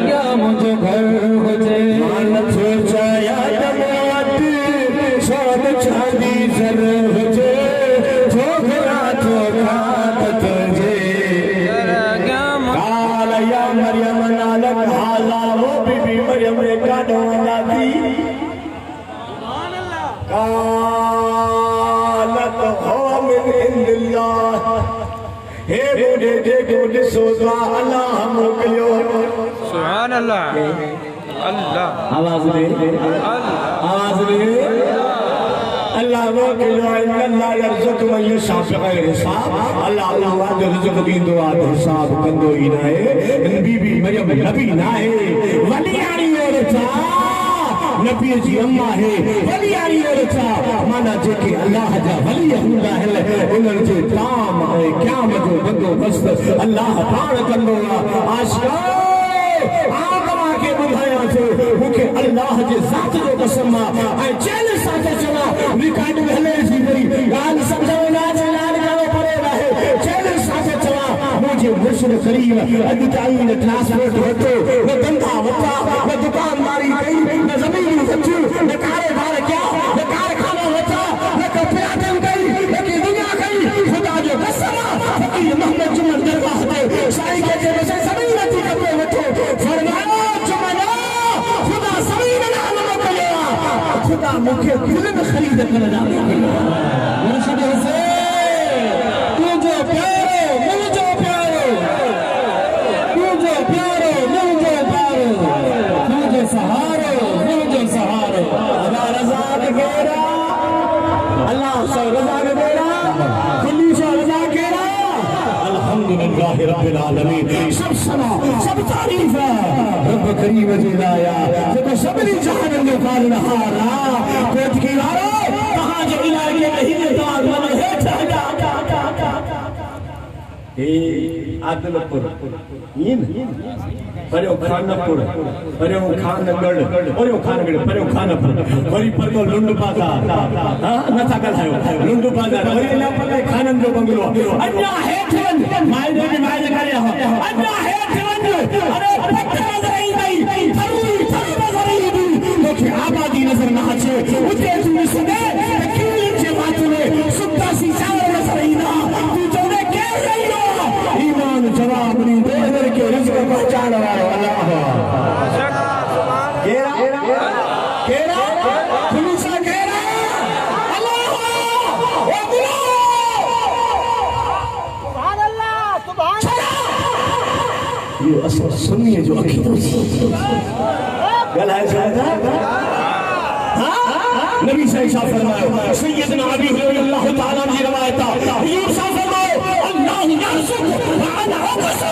क्या मुझे घर हुजे मान सोचाया दमाती सोन चांदी जर हुजे थोड़ा थोड़ा तुझे काल या मरियम नालक हाला वो बीबी मरियम ने काटो लाती कालत हो मिन इंदिल्लाह हे बूढ़े देखो दिसोगा अल्लाह मोकलियो सुभान अल्लाह अल्लाह आवाज दे अल्लाह मोकलियो अल्लाह यरज़ुक़ु मन यशाअ बिग़ैरि हिसाब अल्लाह अल्लाह जो रिज़्क़ दींदो आहे हिसाब कंदो ई नाहे बीबी मरियम नबी नाहे वली आणी औरत नबी जी अम्मा है वली आणी औरत माना जेके अल्लाह जा वली हूंदा आहिनि उन्हनि जे ताम ऐं क़यामत जो बंदोबस्त अल्लाह पाण कंदो आहे आशिक़ो बुधाया थो मूंखे अल्लाह जे ज़ात जो कसम ऐं चैन सां थो चवां रिकॉर्ड में हले थी वई ॻाल्हि सम्झो नाच लाल करो परे रहे चैन सां थो चवां मुंहिंजे मुर्शिद करीम अॼु ताईं न ट्रांसपोर्ट वरितो न धंधा वरिता न दुकानदारी कई न ज़मीन वरितियूं न कारोबार कया न कारखाना वरिता न कपियाटन कई न की दुनिया कई ख़ुदा जो कसम फ़कीर मोहम्मद जुमन दरगाह ते साईं खे जे बसे ज़मीन नथी कपे वठो फरमायो खुदा मुझे दिल में खरीद कर डाले मुर्शिद हुसैन तुझे प्यारो मुझे प्यारो तुझे प्यारो मुझे प्यारो तुझे सहारो मुझे सहारो अल्लाह रज़ा केरा अल्लाह सो रज़ा केरा खुली सो रज़ा केरा अल्हम्दुलिल्लाह रब्बिल आलमीन सब सना सब तारीफ रब करीम जी लाया जेको सभिनी जहाननि जो पालनहारा कोट की वारो कहां जो इलाके में हिंदुस्तान मन हेठ हटा ए आदमपुर इन परियो खानपुर परियो खानगढ़ परियो खानगढ़ परियो खानपुर वरी परतो लुंड पासा हां नथा ॻाल्हायो लुंड पासा वरी इलाके में खानन जो बंगलो अञा हेठ माई ने माई करे अञा हेठ अरे पत्थर नजर आई थरूई थरू नजर आई तोखे आबादी नजर न अचे उते तू सुने तकलीफ जे बात में सुता सी चावर नजर आई ना तू चोने के रहियो ईमान जवाब नी देर के रिज़्क़ पहुंचाने वालो अल्लाह केरा केरा खुलूसा केरा अल्लाह ओ बुला सुभान अल्लाह सुभान ये असल सुन्नी जो अकीदो गलाए जाता हां नबी सल्लल्लाहु अलैहि वसल्लम सैयदना अबी हुरैरा ताला की रिवायत यूं सा फरमाओ अल्लाह यरज़ुक़ व अना अक़सु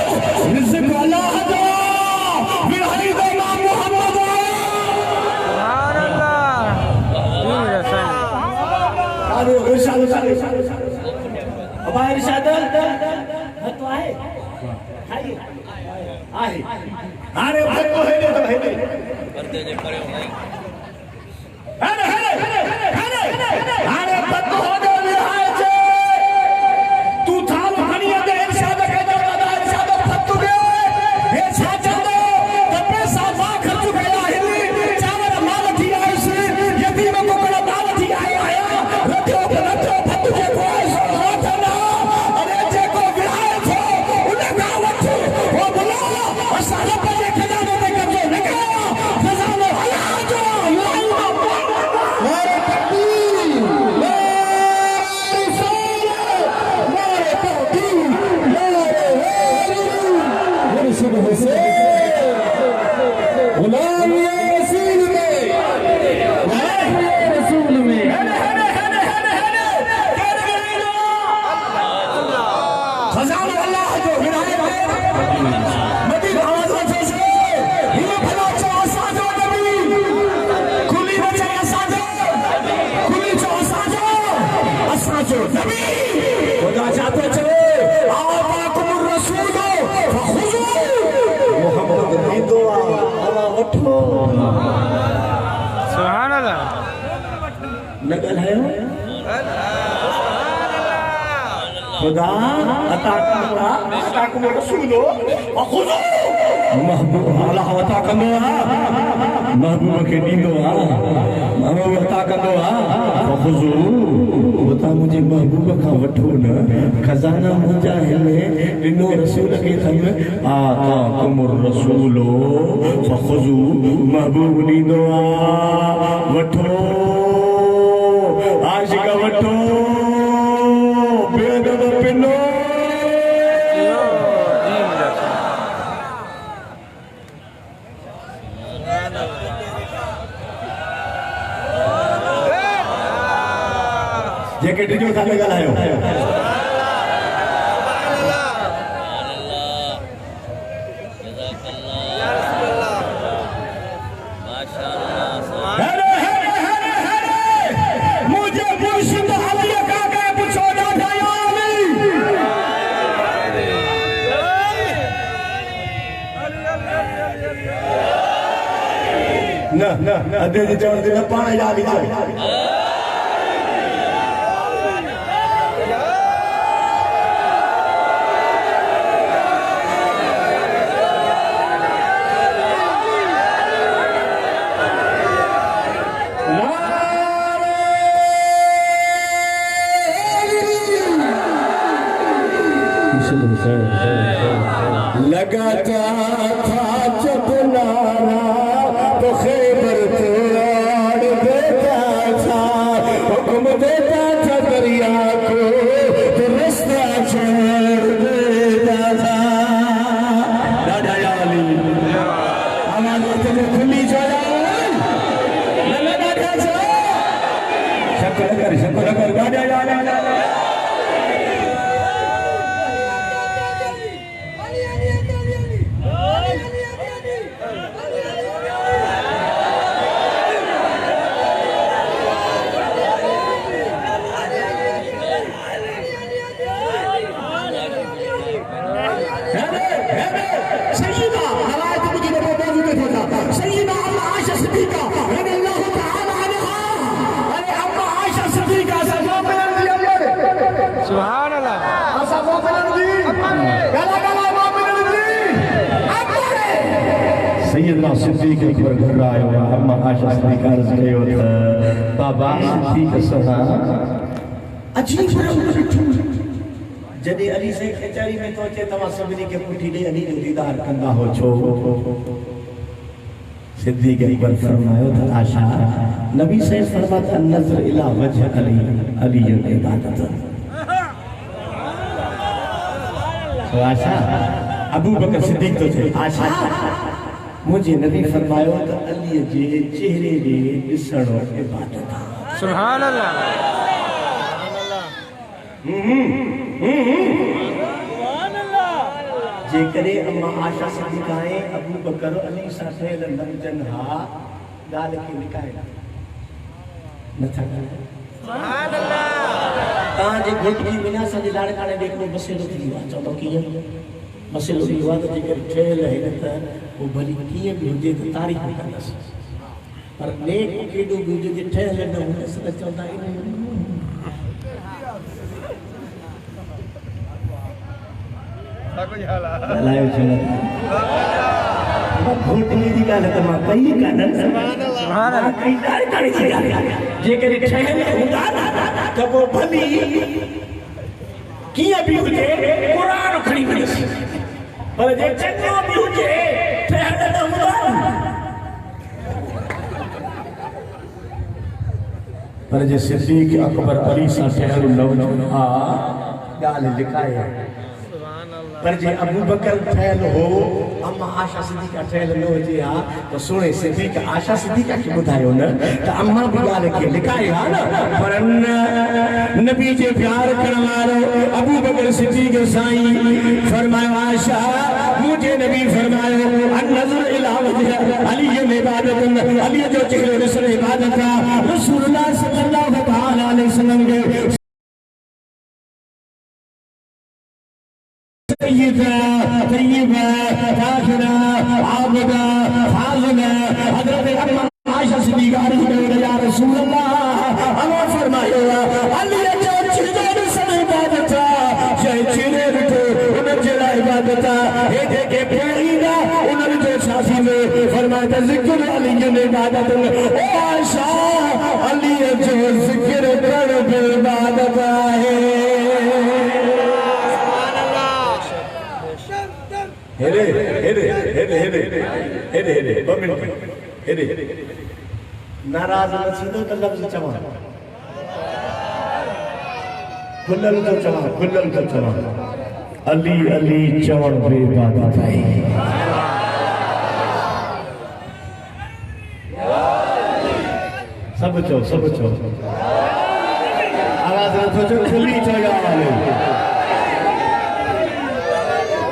रिज़्क़ अल्लाह दो फिर हरीद इमाम मोहम्मद सुभान अल्लाह अरे इरशाद अब इरशाद तो आए आहे अरे भक्तो है तो है करते जे करे नहीं अरे भक्तो हो दे विहाय से तू थाल पानी दे इरशाद के दो इरशाद भक्तो के हे छाचा दो कपे साफा खर्च गया हिली चावल माल थी आई से यतीम को कड़ा माल थी आया रखो भक्तो के कोई हाथ ना अरे जे को विहाय छो उन्हें का वठो वो बोलो सारा पे खजाने में कब्जे न गया खजाने वाला जो मेरे तकदीर मेरे सोने मेरे तकदीर मेरे सुबह से गुलाम ये रसूल में रसूल में खजाना अल्लाह जो हिदायत है नबी आवाज़ से ये भला चासा जो नबी नबी खुदा चाहते चले आताकुमुर रसूल फखुजू मोहम्मद दी दुआ हवा उठो सुभान अल्लाह नकल है खुदा अताकुमुर रसूल फखुजू महबूब अल्लाह अता कंदो महबूब के ॾींदो महबूब अता कंदो फखुजू उता मुझे महबूब खां वठो न खजाना मुंहिंजा आहिनि ॾिनो रसूल खे अथम आताकुमुर रसूल फखुजू महबूब ॾींदो वठो आशिक वठो बेअदब पिनो जैकेट जो था ॻाल्हायो मुझे मुर्शिद अली का के पूछो ॾाढा न न अधे जे चवण ते न पाण याद ई लगाता था जब नारा तो खैबर तोड़ देता था हुक्म देता था दरिया को तो रास्ता छोड़ देता था दादा याली हमारे तेरे खुली जगह न लगा था शक्ल कर दादा याली सुभान अल्लाह सैयदना सिद्दीक अकबर घर आयो अम्मा आशा सिद्दीक अर्ज कयो त बाबा सिद्दीक सना अजीब जॾहिं अली से कचहरी में तो अचे तव्हां सभिनी खे पुठी ॾे अली जो दीदार कंदा हो छो सिद्दीक अकबर फरमायो त आशा नबी से फरमाता नज़र इला वजह अली अली इबादत तो आशा अबू बकर सिद्दीक तो थे आशा मुझे नबी फरमायो त अली जे चेहरे जे ॾिसणो इबादत सुभान अल्लाह जे करे अम्मा आशा सिद्दीक़ा ऐं अबू बकर अली सां ठहियल लफ़्ज़नि हा ॻाल्हि खे लिकाए नथा सुभान अल्लाह तव्हांजे घोट जी बिना असांजे लाड़काणे ॾेखियो मसइलो थी वियो आहे चओ त कीअं मसइलो थी वियो आहे त जेकर ठहियल आहिनि त पोइ भली कीअं बि हुजे त तारीफ़ कंदसि पर नेक केॾो बि हुजे जे ठहियल न हूंदसि त चवंदा आहिनि घोटनी जी ॻाल्हि त मां कई कान जेकर ठहियल हूंदा त पोइ भली कीअं बि हुजे क़ुरान खणी वञसि पर जे चङो बि हुजे ठहियल न हूंदा पर जे सिद्दीक अकबर अली सां ठहियल लफ़्ज़ हा ॻाल्हि लिकाए पर जे अबू बकर ठहियल हो अम्मा आशा सिद्दीका ठहियल न हुजे हा त सुणे सिद्दीक आशा सिद्दीका खे ॿुधायो न त अम्मा बि ॻाल्हि खे लिकाए हा न पर नबी जे प्यार करण वारो अबू बकर सिद्दीक साईं फरमायो आशा मुझे नबी फरमायो अन्नज़र इला वजह अली इबादत अली जो चेहरो ॾिसण इबादत आहे रसूलुल्लाह सल्लल्लाहु अलैहि वसल्लम के सय्यदा तय्यबा ताहिरा आबदा फाज़िला हज़रत अम्मा आयशा सिद्दीक़ा अर्ज़ करे या रसूल अल्लाह अल्लाह फरमायो अली जो चीज़ों से इबादत जय चीरे रखो उन जला इबादत हे देखे पेरीदा उन जो शादी में फरमाया जिक्र अली ने इबादत ओ आयशा अली जो जिक्र कर इबादत है हेरे हेरे हेरे हेरे हेरे हेरे 2 मिनट हेरे नाराज न थींदो त लफ़्ज़ चवां खुलल तो चवां अली अली चवण बे इबादत आहे सब चो आवाज़ नथो चो खुली चयो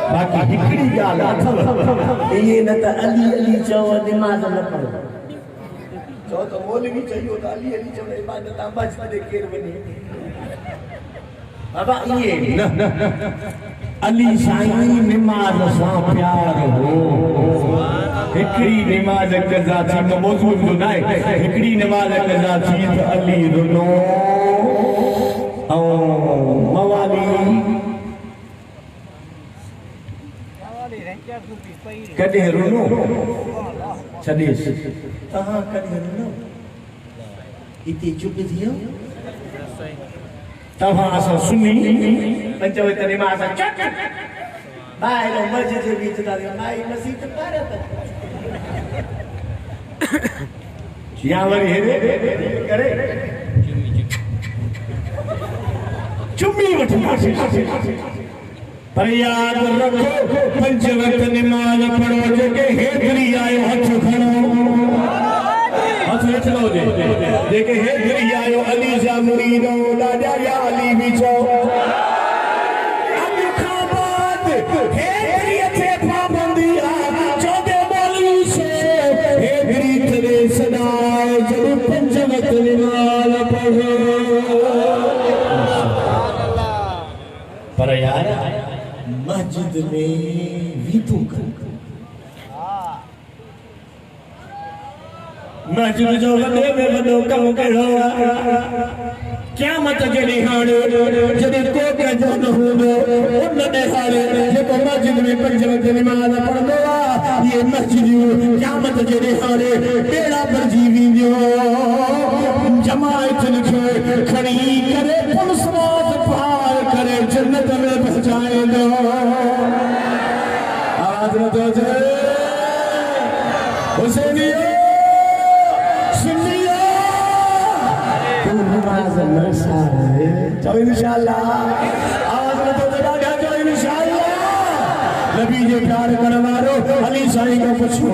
बाकी हिकिड़ी ॻाल्हि अथव इहे न त अली अली चओ दिमाग़ न पढ़ो चओ त मौलवी चयो त अली अली चवण इबादत आहे बस तॾहिं केरु वञे बाबा इहे न अली साईं निमाज़ सां प्यार हो हिकिड़ी निमाज़ कज़ा थी त मौज़ूअ जो न आहे हिकिड़ी निमाज़ कज़ा थी त अली रुनो ऐं मवाली कॾहिं रुनो छॾेस तव्हां कॾहिं रुनो हिते चुप थी वियो तव्हां असां सुनी पंज वक़्त निमाज़ चक ॿाहिरि मस्जिद जे विच था माई मसीत पर या वरी हेरे करे चुमी वठंदासीं पर याद रखो पंज वक्त निमाज पढ़ो जेके हेठरी आयो हथ खणो हथ हेठलो जेके हेठरी आयो अली जा मुरीदो ॾाढा या अली बि चओ अॼु खां बाद हेठरी थे पाबंदी आहे चौदह मौलवी से हेठरी करे सदाए जब पंज वक्त निमाज पढ़ो पर यार मस्जिद में वीतू कर मस्जिद जो वॾे में वॾो कमु कहिड़ो क़यामत जे ॾींहुं जॾहिं को कंहिंजो न हूंदो उन ॾेहाड़े जेको मस्जिद में पंज वक़्त निमाज़ पढ़ंदो आहे इहे मस्जिदूं क़यामत जे ॾींहुं ॿेड़ा भरिजी वेंदियूं जमायतुनि खे खणी करे पुलिस पार करे जन्नत में पहुचाईंदो आवाज़ नथो अचे हुसैनियो सुन्नियो तू नमाज़ न सारे चओ इंशाअल्लाह आवाज़ नथो अचे ॾाढा चओ इंशाअल्लाह नबी जे प्यार करण वारो अली साईं खां पुछो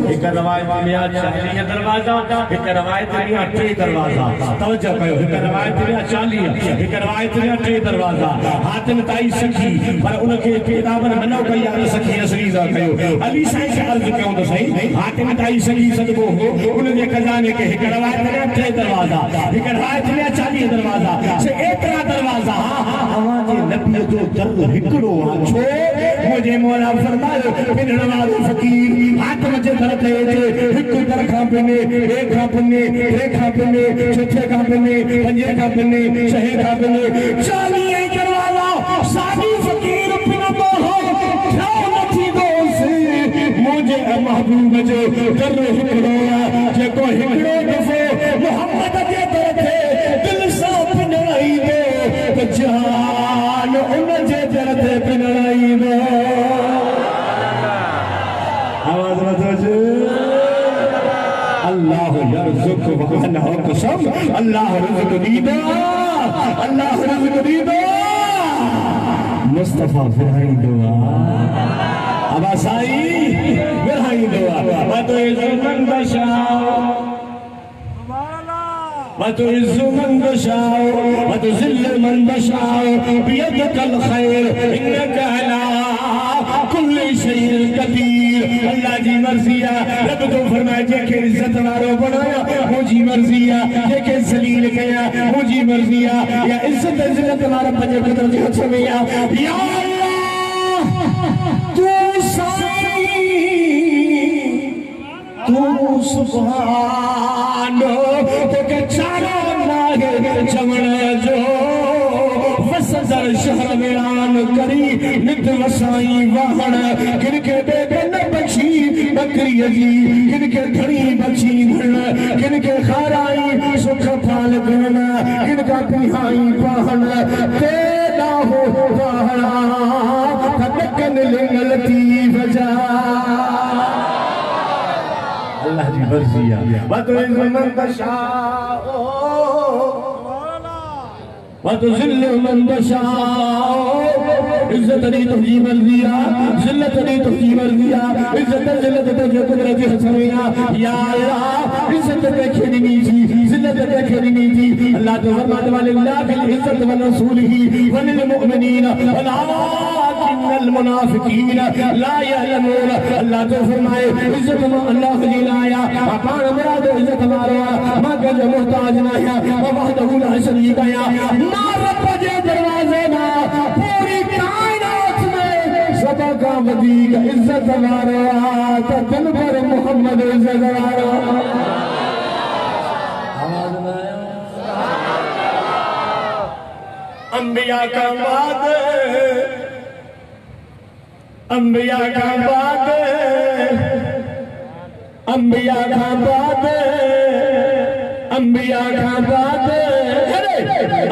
हिक रवायत में आ 40 दरवाजा हिक रवायत में आ 3 दरवाजा तवज्जो कयो हिक रवायत में आ 40 हिक रवायत में आ 3 दरवाजा हातिम ताई सखी पर उनके किताबन मनो कई यार सखी असली जा कयो अली साईं से अर्ज कयो तो सही हातिम ताई सखी सदको हो उनके खजाने के हिक रवायत में आ 3 दरवाजा हिक रवायत में आ 40 दरवाजा से एतरा दरवाजा हां जे नबी जो दर हिकड़ो आ छो मुझे मौला फरमायो बिन नवाज फकीर हाथ मचे दर थे हिक दर खां पिने एक खां पिने टे खां पिने चौथे खां पिने पंजे खां पिने छहे खां पिने 40 दरवाजा सादी फकीर पिनंदो हो छो नथी दोसे मुझे महबूब जो दर हिकड़ो आ जेको हिकड़ो दफो मोहम्मद जे दर थे दिल सां पिनाई दो त जान उन जे दर ते पिनाई दो आवाज मत अल्लाह यरज़ुक व अना कसम अल्लाह रिज़्क़ दीदा अल्लाह रिज़्क़ दीदा मुस्तफा फिराई दुआ अब साई फिराई दुआ मत इज़्ज़त बशाओ وتعز من تشاء وتذل من تشاء بيدك الخير انك على كل شيء قدير اللہ جی مرضی ہے رب تو فرمائے کہ عزت وارو بنایا مجھے مرضی ہے کہ ذلیل کیا مجھے مرضی ہے یا عزت ذلت وارا پنج قدرت ہتھ میں یا اللہ सुभानो तोखे चारो नाहे चवण जो वसदर शहर वेरान करी नित वसाई वाहन किनके बेबन बची बकरी जी किनके धड़ी बची धन किनके खाराई सुख फाल गण किनका पिहाई पाहन तेरा हो पहाड़ा तकन लिंगलती वजा अल्लाह जी बरसिया वतुइज़्ज़ु मन तशाओ वतुज़िल्लु मन तशाओ इज्जत दी तुझी मर्जिया जिल्लत दी तुझी मर्जिया इज्जत जिल्लत ते कुदरत हसनिया या अल्लाह इज्जत पे खेनी थी जिल्लत पे खेनी थी अल्लाह तो फरमाने वाले अल्लाह की इज्जत व रसूलिही व लिल मुमिनीन वलाकिन्नल मुनाफिकीन ला यअलमून अल्लाह तो फरमाए इज्जत में अल्लाह की लाया पाण मुराद इज्जत मारो मगर मोहताज ना है वहदहु ला शरीक है ना रब जे दरवाजे ना पूरी कायनात में सदा का वदीक इज्जत मारो तो दिल भर मोहम्मद इज्जत मारो आवाज ना अंबिया का बाद अंबिया का बाद अंबिया का बाद अंबिया का बाद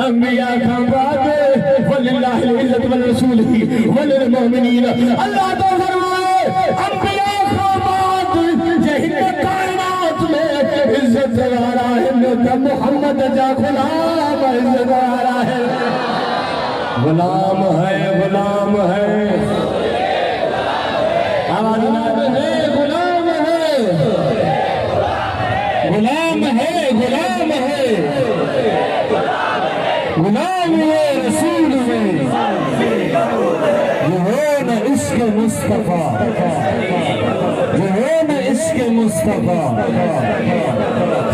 अंबिया का बाद वलिल्लाहिल इज्जत व रसूलिही व लिल मुमिनीन अल्लाह तो फरमाए अंबिया का बाद जहिन कायनात में इज्जत वाला है मोहम्मद जा गुलाम इज्जत वाला है गुलाम है गुलाम है आवाज ना है गुलाम है गुलाम है गुलाम है गुलाम है रसूल है ये है न इश्क मुस्तफा ये है न इश्क मुस्तफा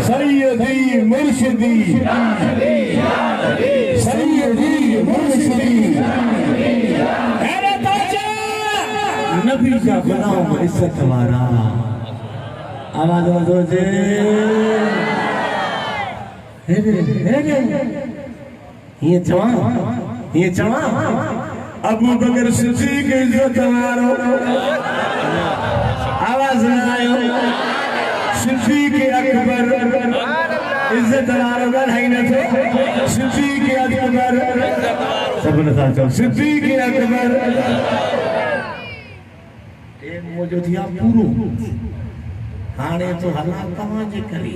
सैयदी मुर्शिदी सैयदी मुर्शिदी नबी का गुलाम इज्जत वाला आवाज दो जे ये चवा अबू बकर सिद्दीक इज्जत वालो आवाज ना आयो सिद्दीक अकबर इज्जत वालो है न थे सिद्दीक अकबर सब ने साथ चल सिद्दीक अकबर जो थिया पूरो हाणे तो हला तव्हां जे करे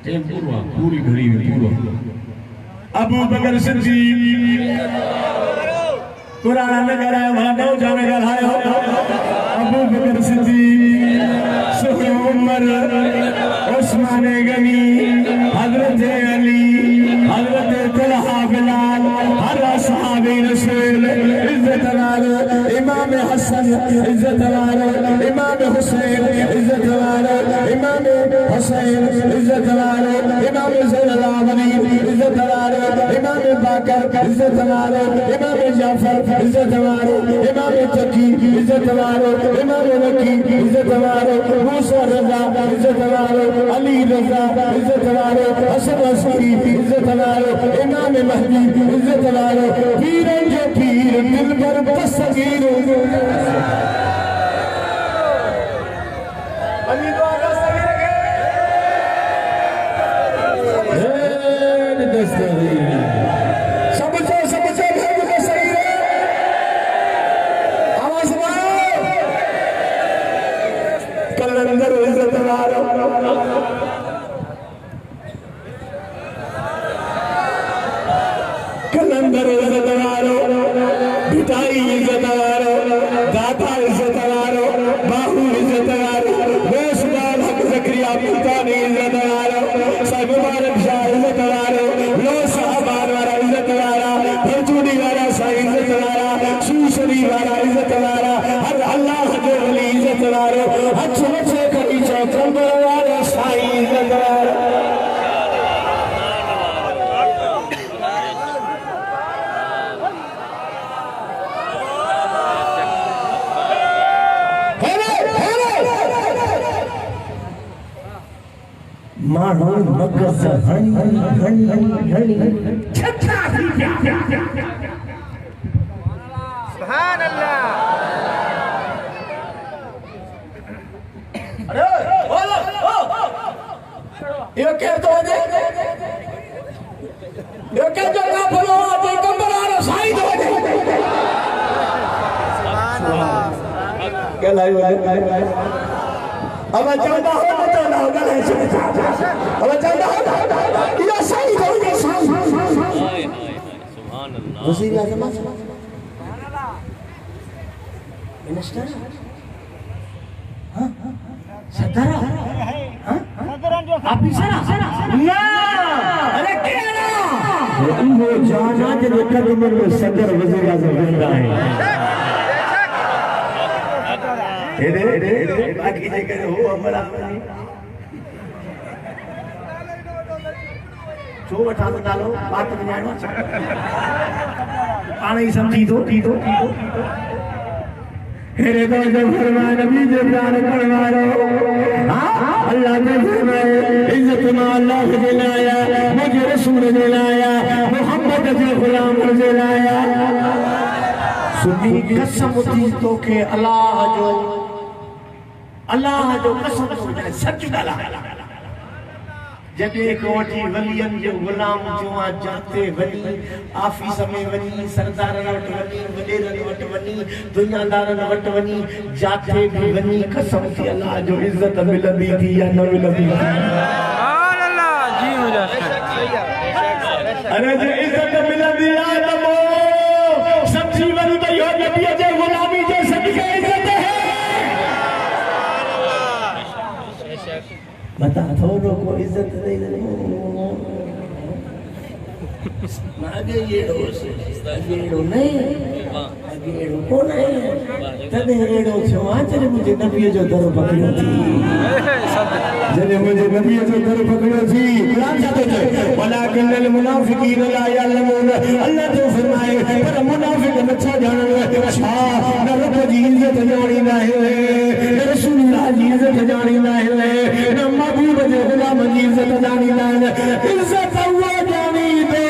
टेम पूरो पूरी घड़ी में पूरो अबू बकर सिद्दीक कुरान में करायो भाडो जाने गलायो अबू बकर सिद्दीक सुहरे उमर उस्मान गनी हजरत अली हजरत तलहा बिलाल हर सहाबी रसूल इज्जत वालो इमाम हसन इज्जत वालो इमाम हुसैन इज्जत वालो इमाम हुसैन इज्जत वालो इमाम ज़ैनुल आबिदीन इज्जत वालो इमाम बाकर इज्जत वालो इमाम जाफर इज्जत वालो इमाम तकी इज्जत वालो इमाम नकी इज्जत वालो मूसा रज़ा इज्जत वालो अली रज़ा इज्जत वालो हसन अस्करी इज्जत वालो इमाम महदी इज्जत वालो पीरन जो पीर दिल पर दस्तगीर अली तो आगा सही रखे दस्तगीर समझो घर में सही है आवाज मारो कलंदर इज्जत वालो कलंदर इज्जत वालो भिटाई इज्जत वालो दाता इज्जत वालो बाहू इज्जत वालो बेसुमार हक ज़करिया मुल्तानी इज्जत वालो साहिब मुबारक शाह इज्जत वालो लो साहबान वाला इज्जत वाला भरचूड़ी वाला साईं इज्जत वाला शूशरी वाला इज्जत वाला हर अल्लाह के वली इज्जत वालो अच्छे बच्चे कहीं चौकंबर वाला साईं मानो मगज हणी छत्ता थी पिया सुभान अल्लाह अरे बोलो यो के तो दे यो के जो ना बोलो ते कंबरानो साई दो दे क्या लाइव अब चलता हो गले से अब चलता हो ये सही हो ये सही सुभान अल्लाह वजीर आजम मिनिस्टर हां सरदार हां ऑफिसर ना अरे क्या ना वो जाना जो कदम में सदर वजीर आजम बनता है रे बाकी जगह हो हमारा जो वठा तो डालो बात में जानो पानी समझी दो हेरे तो जब फरमाए नबी जो प्यार करवारो अल्लाह ने फरमाए इज्जत में अल्लाह ने लाया मुझे रसूल ने लाया मोहम्मद के गुलाम ने लाया सुनी कसम थी तो के अल्लाह जो कसम हो जाए सच डाला जब एक वठी वलियन जो गुलाम जो जाते वनी ऑफिस में वनी सरदार what Vani वडेरन what Vani दुनियादारन what वनी जाते भी वनी कसम थी अल्लाह जो इज्जत मिलंदी थी या न मिलंदी सुभान अल्लाह जी मुझे अरे जो इज्जत मिलंदी आ तबो सच्ची वनी तो यो नबी जे गुलामी जे सच के इज्जत है बता थोड़ो को इज्जत नहीं आगे येड़ो नहीं येड़ो को नहीं तने येड़ो छो आचरे मुझे नबी जो दर पकड़ो थी जने मुझे नबी जो दर पकड़ो थी कुरान जाते थे वलाकिन मुनाफिकीन ला यअलमून अल्लाह तो फरमाए पर मुनाफिक नथा जानवे छा न रब जी इज्जत जानी ना है न रसूलुल्लाह जी इज्जत जानी ना है न महबूब जे गुलाम जी इज्जत जानी ना है इज्जत अल्लाह जानी दो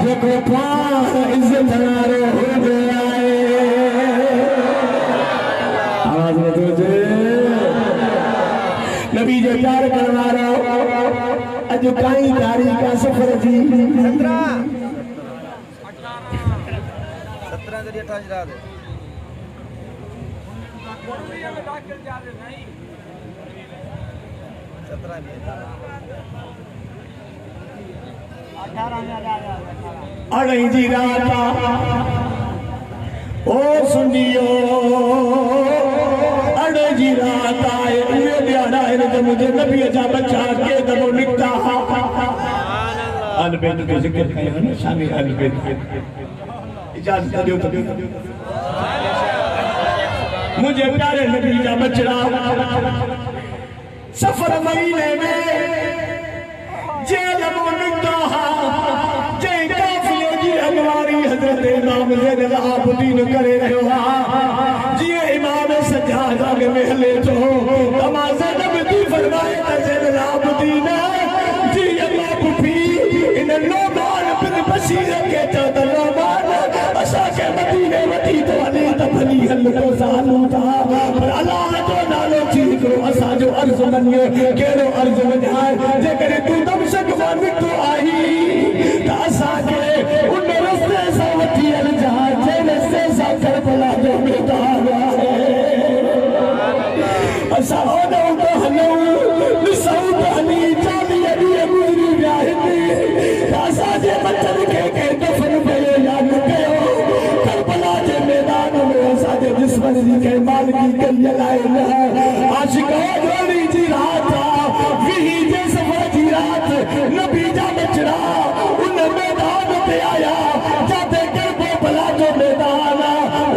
जेको पान इज्जत नारो हो गया है आवाज में जो नबी जो प्यार करवा रहा अज काई तारीख का सफर थी 17 जरिए 28 रात है अड़ई जी रात ओ सुनियो अड़ई जी रात आए ये ध्यान है तो मुझे नबी जा बच्चा के दबो निकता अलबेत के जिक्र किया ना शानी अलबेत इजाजत दो तो मुझे प्यारे नबी का बचड़ा सफर महीने में जेल मुनिका जे काफिले जी अगवारी हजरत इमाम ज़ैनुल आबिदीन करे रहो जी इमाम सज्जाद आगे में हले तो नमाज नबी फरमाए ज़ैनुल आबिदीन जी अल्लाह पुफी इन लोमान बिन बशीर के तो लोमान असा के मदीने वठी तो अली त भली हल को सालू था पर अल्लाह जो नालो चीज करो असा जो अर्ज मनियो केड़ो अर्ज वजाए जे करे तू दम शक वन तू आई त असा के उन रस्ते से वठी हल जा जे रस्ते से करबला जो मैदान है असा ओनो तो हलो निसौत अली चाली अली गुजरी जाहिदी असा जे बचन के दफन पे याद कयो करबला जे मैदान में असा जे जिस्म के माल की कल लाए आशिक जोड़ी जी रात वही जे सफर जी रात नबी जा बचड़ा उन मैदान पे आया जाते करबो भला जो मैदान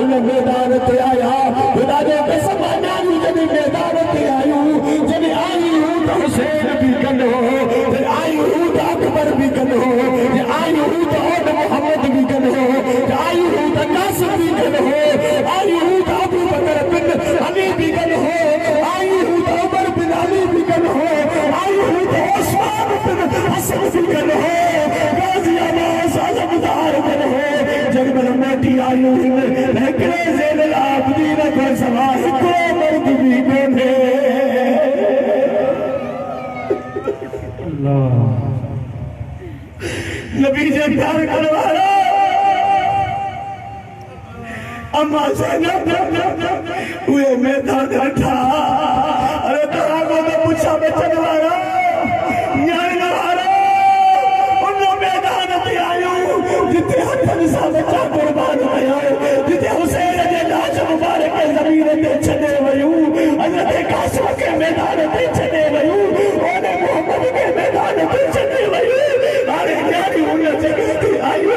उन मैदान पे आया खुदा जो कसम नानी जब मैदान पे आयू जब आई हूं तो हुसैन भी कनो फिर आई हूं तो अकबर भी कनो आई हूं तो मोहम्मद भी कनो आई हूं तो कासिम भी कनो आई हूं तो अबू बकर बिन अली भी कनो आई हूं तो उमर बिन अली भी कनो आई हूं दीदार करवाया अम्मा ज़ैनब उहे मैदान अठा अरे तव्हां को तो पूछा बचन वारा न्याण वारा उन मैदान ते आयूं जिथे हथनि सां बचा कुर्बान कया जिथे हुसैन जे लाश मुबारक ज़मीन ते छॾे वयूं हज़रत कासिम के मैदान ते छॾे वयूं ओने मोहम्मद के मैदान ते छॾे वयूं हाणे न्याणी उन जॻह ते आयूं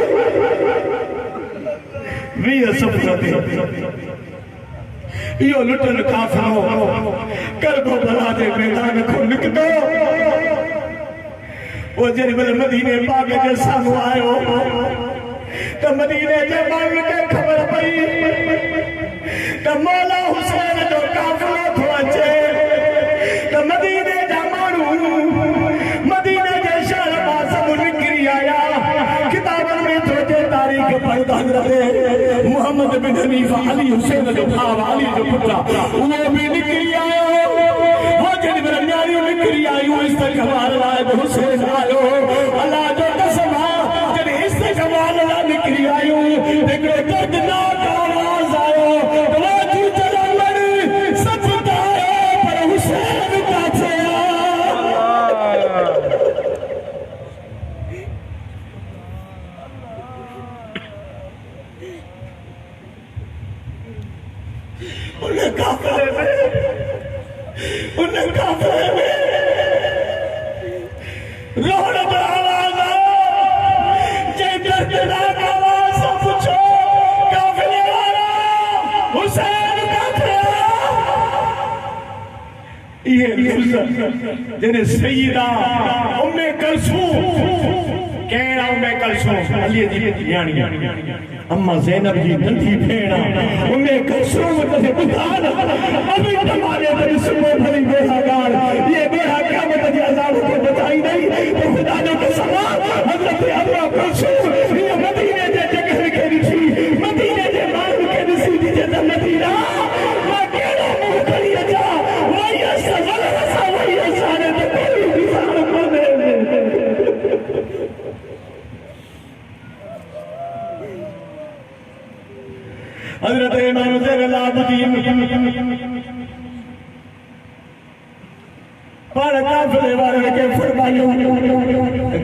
इहो लुटल काफ़िलो करबला जे मैदान खां निकितो वो जेॾीमहिल मदीने पाक जे साम्हूं आयो त मदीने जे माण्हुनि खे ख़बर पई त मौला हुसैन जो काफ़िलो थो अचे त मदीने जा माण्हू मदीने जे शहर मां सभु निकिरी आया किताबनि में थो अचे तारीख़ पढ़ंदा हज़रत मुहम्मद बिन हनीफ़ा अली हुसैन जो भाउ अली जो पुटु उहो बि निकिरी आयो हो जेॾीमहिल न्याणियूं निकिरी आयूं इस्तक़बाल लाइ बि हुसैन आयो अल्लाह जो कसम आहे जॾहिं इस्तक़बाल लाइ निकिरी आयूं हिकिड़ो दर्दनाक आवाज़ आयो तवजो चलण सच त आयो पर हुसैन किथे उन काफ़िले में रोड जो आवाज़ आयो जे दर्दनाक आवाज़ सां पुछो काफ़िले वारा हुसैन किथे इहे लफ़्ज़ जॾहिं सईदा उम्मे कलसूम कहिड़ा उम्मे कलसूम अलीअ जी न्याणी अम्मा ज़ैनब जी नंढी भेण उम्मे कलसूम ते ॿुधान अभी तमारे ते सुबह भरी बेहा ॻाल्हि ये बेहा क़यामत जे अज़ाब खे बचाई नहीं तो खुदा जो कसम हज़रत अम्मा कलसूम ये मदीने जे जगह खे ॾिठी मदीने जे माण्हुनि खे ॾिसी थी जे मदीना मां कहिड़ो मुंहुं खणी अचां वई असां वई असां ते कोई निशान कोन्हे हज़रत इमाम ज़ैनुल आबिदीन पर काफ़िले वारे खे फरमायो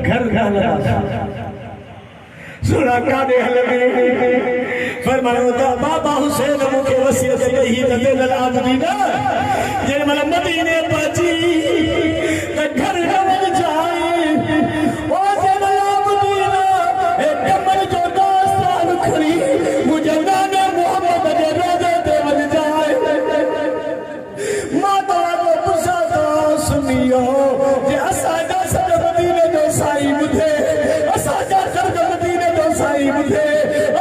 घर हलंदा सुना काॾे हलंदे फरमायो त बाबा हुसैन मूंखे वसियत कई त ज़ैनुल आबिदीन जेॾीमहिल मदीने पहुची त घर न वञजाए ओ ज़ैनुल आबिदीन हे कमर जो दास्तान खणी मुंहिंजे नाने मोहम्मद जे रोज़े ते वञजाए मां तव्हांजो पुछां थो सुनियो जे असांजा सॼो मदीने जो साईं ॿुधे असांजा दर्द मदीने जो साईं ॿुधे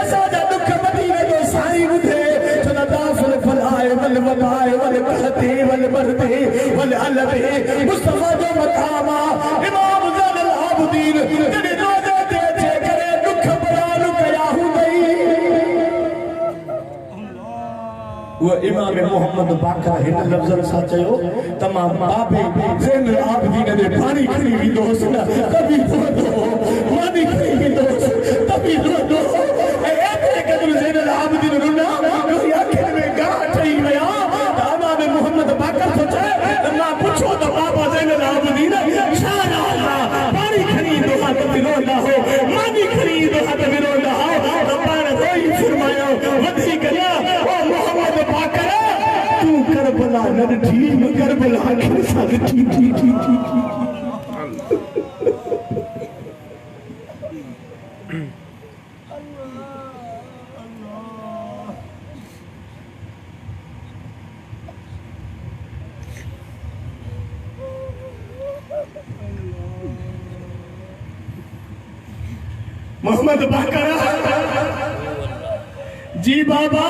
असांजा दुख मदीने जो साईं ॿुधे छो त दाफ़िल फलाए वल वधाए वल कहते वल बरते वल अलबे मुस्तफ़ा जो मक़ाम आहे इमाम ज़ैनुल आबिदीन जॾहिं रोज़े ते अचे करे दुख बयान कया हूंदई वो इमाम मोहम्मद बाक़र हिन लफ़्ज़नि सां चयो तमाम बाबे ज़ैनुल आबिदीन जे पाणी खणी वेंदोसि न तभी रोदो पाणी खणी वेंदोसि तभी रोदो ऐं एतिरे क़दुरु ज़ैनुल आबिदीन रुना कोई अखियुनि में गाह ठही विया त इमाम मोहम्मद बाक़र थो चए त मां पुछो त बाबा ज़ैनुल आबिदीन छा ॻाल्हि आहे पाणी खणी ईंदो आहे त बि रोंदा हो मानी खणी ईंदो आहे त बि रोंदा हो त पाण रोई फरमायो वधीक न ओ मोहम्मद बाक़र तूं करबला न ॾिठी करबला अखियुनि सां ॾिठी मोहम्मद बाक़र जी बाबा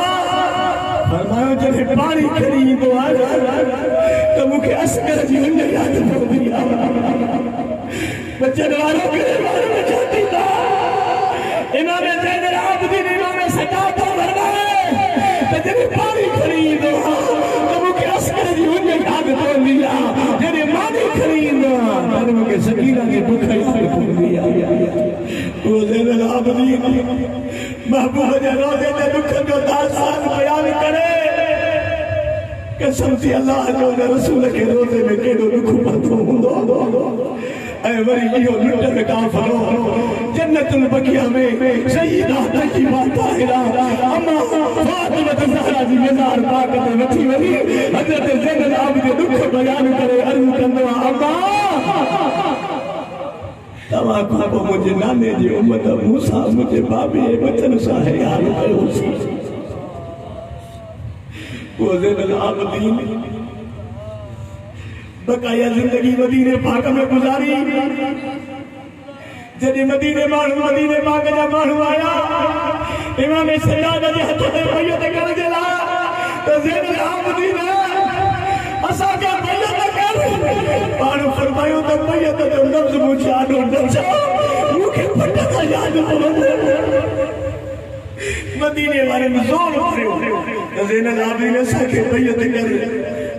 फरमायो जॾहिं पाणी खणी ईंदो आहे त मूंखे असगर जी उन यादि पवंदी आहे बचन वारो करे वारो बचाती था इमाम ज़ैनुल आबिदीन इमाम सदात फरमाए त जॾहिं पाणी खणी ईंदो आहे त मूंखे असगर जी उन यादि पवंदी आहे जॾहिं पाणी खणी ईंदो आहे त मूंखे सकीना जी बुख यादि पवंदी आहे वो ज़ैनुल महबूब जे रोज़े ते दुख जो दास्तान बयान करे कसम थी अल्लाह जो रसूल के रोज़े में केॾो दुख पतो हूंदो ऐं वरी इहो लुटल काफ़िरो जन्नतुल बक़िया में सईदा तय्यबा ताहिरा अम्मा फातिमा ज़हरा जी मज़ार पाक ते वठी वञी हज़रत ज़ैनुल आबिदीन दुख बयान करे अर्ज़ कंदो अम्मा तव्हां खां पोइ मुंहिंजे नाने जी उम्मत मूसा मुंहिंजे बाबे जे वचन सां हयाल कयोसीं वो ज़ैनुल आबिदीन बकाया जिंदगी मदीने पाक में गुजारी जॾहिं मदीने पाक जा माण्हू आया इमाम सज्जाद जे हथ ते बैत करण जे लाइ त ज़ैनुल आबिदीन असांखे बैत कर पाण फरमायो त बैत जो लफ़्ज़ मूंखे ॾाढो न चओ मूंखे पट खां यादि पवंदो मदीने वारनि ज़ोर करियो त ज़ैनुल आबिदीन असांखे बैत कर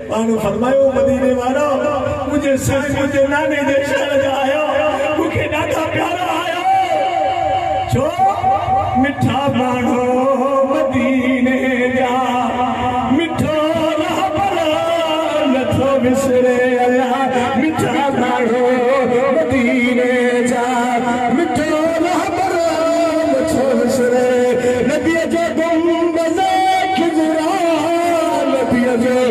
पाण फरमायो मदीने वारो मुझे नाने जे शहर जा आयो मूंखे ॾाढा प्यारा आयो छो मिठा माण्हू मदीने जा मिठो रहबर नथो विसरे अल्लाह मिठा माण्हू मदीने जा मिठो रहबर नथो विसरे नबीअ जो गुंबज़ खिज़रा नबीअ जो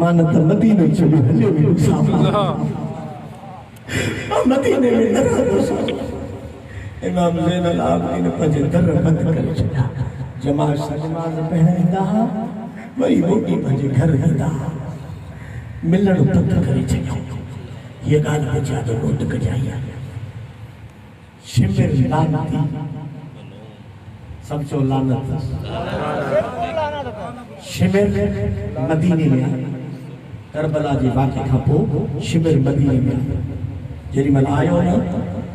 मानत मदीने चली हले भी मदीने में इमाम ज़ैनुल आबिदीन पंहिंजे दर बंद करे छॾिया जमात सां नमाज़ पढ़ाईंदा वरी मोटी पंहिंजे घर वेंदा मिलण बंदि करे छॾियो हीअ ॻाल्हि ॿुधी त नोट कजाई शिमिर लानती समझो लानत शिमिर मदीने में करबला जे वाक़े खां पोइ शिमिर मदीने में जेॾीमहिल आयो न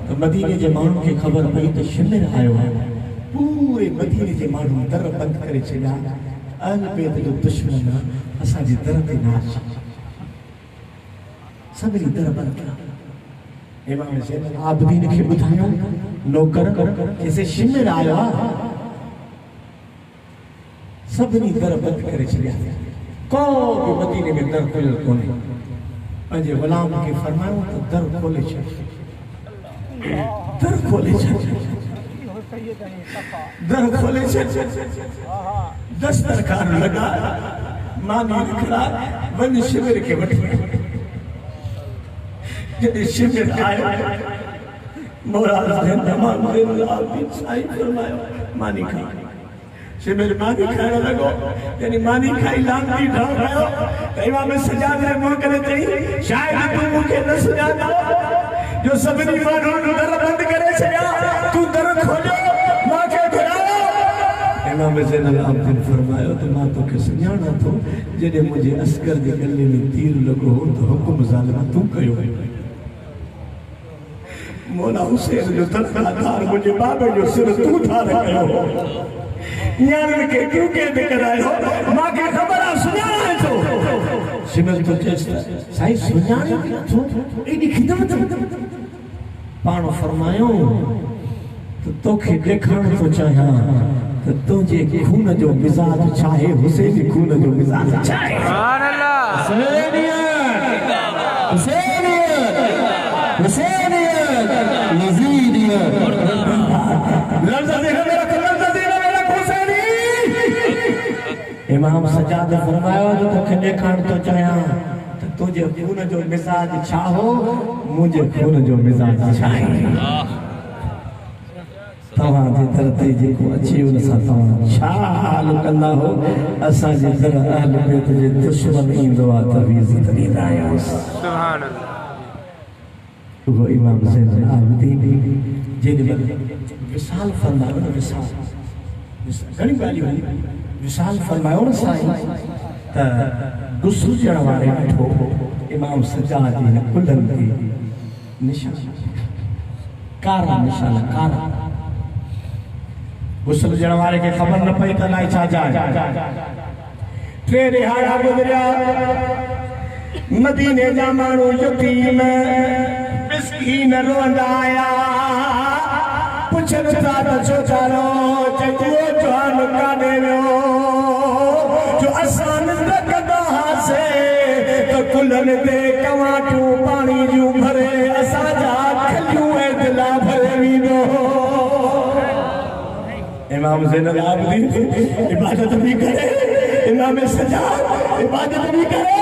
त मदीने जे माण्हुनि खे ख़बर पई त शिमिर आयो आहे। पूरे मदीने जे माण्हू दर बंदि करे छॾिया। अॻु पेत जो दुश्मन असांजे दर ते न अचे। सभिनी दर बंदि कया। इमाम ज़ैनुल आबिदीन खे ॿुधायो नौकर जैसे शिमिर आयो आहे। सभिनी दर बंदि करे छॾिया। को बि मदीने में दर खुलियल कोन्हे। पंहिंजे ग़ुलाम खे फरमायो त दर खोले छॾ, दर खोले छॾ, दर खोले छॾ। दस्तरखान लॻा, मानी रखड़ा, वञ शिविर खे वठी। जॾहिं शिविर आयो मौला तमाम साईं फरमायो मानी खा। शिविर मानी खाइण लॻो। जॾहिं मानी खाई लांगी ढाल कयो त इमाम सजाद ने मुंहुं करे चई शायदि तूं मूंखे न सुञाणो जो सभिनी माण्हुनि दर बंदि करे छॾिया, तूं दर खोलियो मूंखे घुरायो। इमाम ज़ैनुल आबिदीन फरमायो त मां तोखे सुञाणां थो। जॾहिं मुंहिंजे अस्कर जे गले में तीर लॻो हो त हुकुम ज़ालिम तूं कयो। मौला हुसैन जो तलवार मुंहिंजे बाबे जो सिर तूं ठार कयो। न्याणियुनि खे क्यों कैद करायो? मूंखे ख़बर आहे सुञाणे थो। शिमिर तो चएसि साईं सुञाणे थो, एॾी ख़िदमत। पाण फरमायो त तोखे ॾेखारण थो चाहियां त तुंहिंजे खून जो मिज़ाज छा आहे। हुसैन जे खून जो मिज़ाज छा आहे? सुभान अल्लाह। हुसैनियत यजीदियत। लफ्ज़ देखो मेरा लफ्ज़ देखो मेरा हुसैनी। इमाम सजाद फरमायो त तोखे ॾेखारण थो चाहियां त तुंहिंजे खून जो मिज़ाज छा हो, मुंहिंजे खून जो मिज़ाज छा आहे। तव्हांजे दर ते जेको अचे उन सां तव्हां छा हाल कंदा हो। असांजे दर अहल बैत जे दुश्मन ईंदो आहे त इज़त ॾींदा आहियूं। सुभान अल्लाह। वो इमाम ज़ैनुल आबिदीन जेॾीमहिल विसाल फरमायो न, विसाल घणी ॻाल्हियूं हुई। विसाल फरमायो न साईं त गुस्ल ॾियण वारे ॾिठो इमाम सजाद जे कुल्हनि ते निशान, कारा निशान, कारा। गुस्ल ॾियण वारे खे ख़बर न पई त अलाए छा जाए। 3 रिहाड़ा गुज़रिया। मदीने जा माण्हू यतीम मिस्कीन रोंदा आया। पुछनि था त छो चारो चङो जवान काॾे वियो जो असां निंड कंदा हुआसीं त कुल्हनि ते कवाटियूं पाणी जूं भरे असांजा खलियूं ऐं दिला भरे वेंदो। इमाम ज़ैनुल आबिदीन इबादत भी करे, इमाम सजाद इबादत भी करे,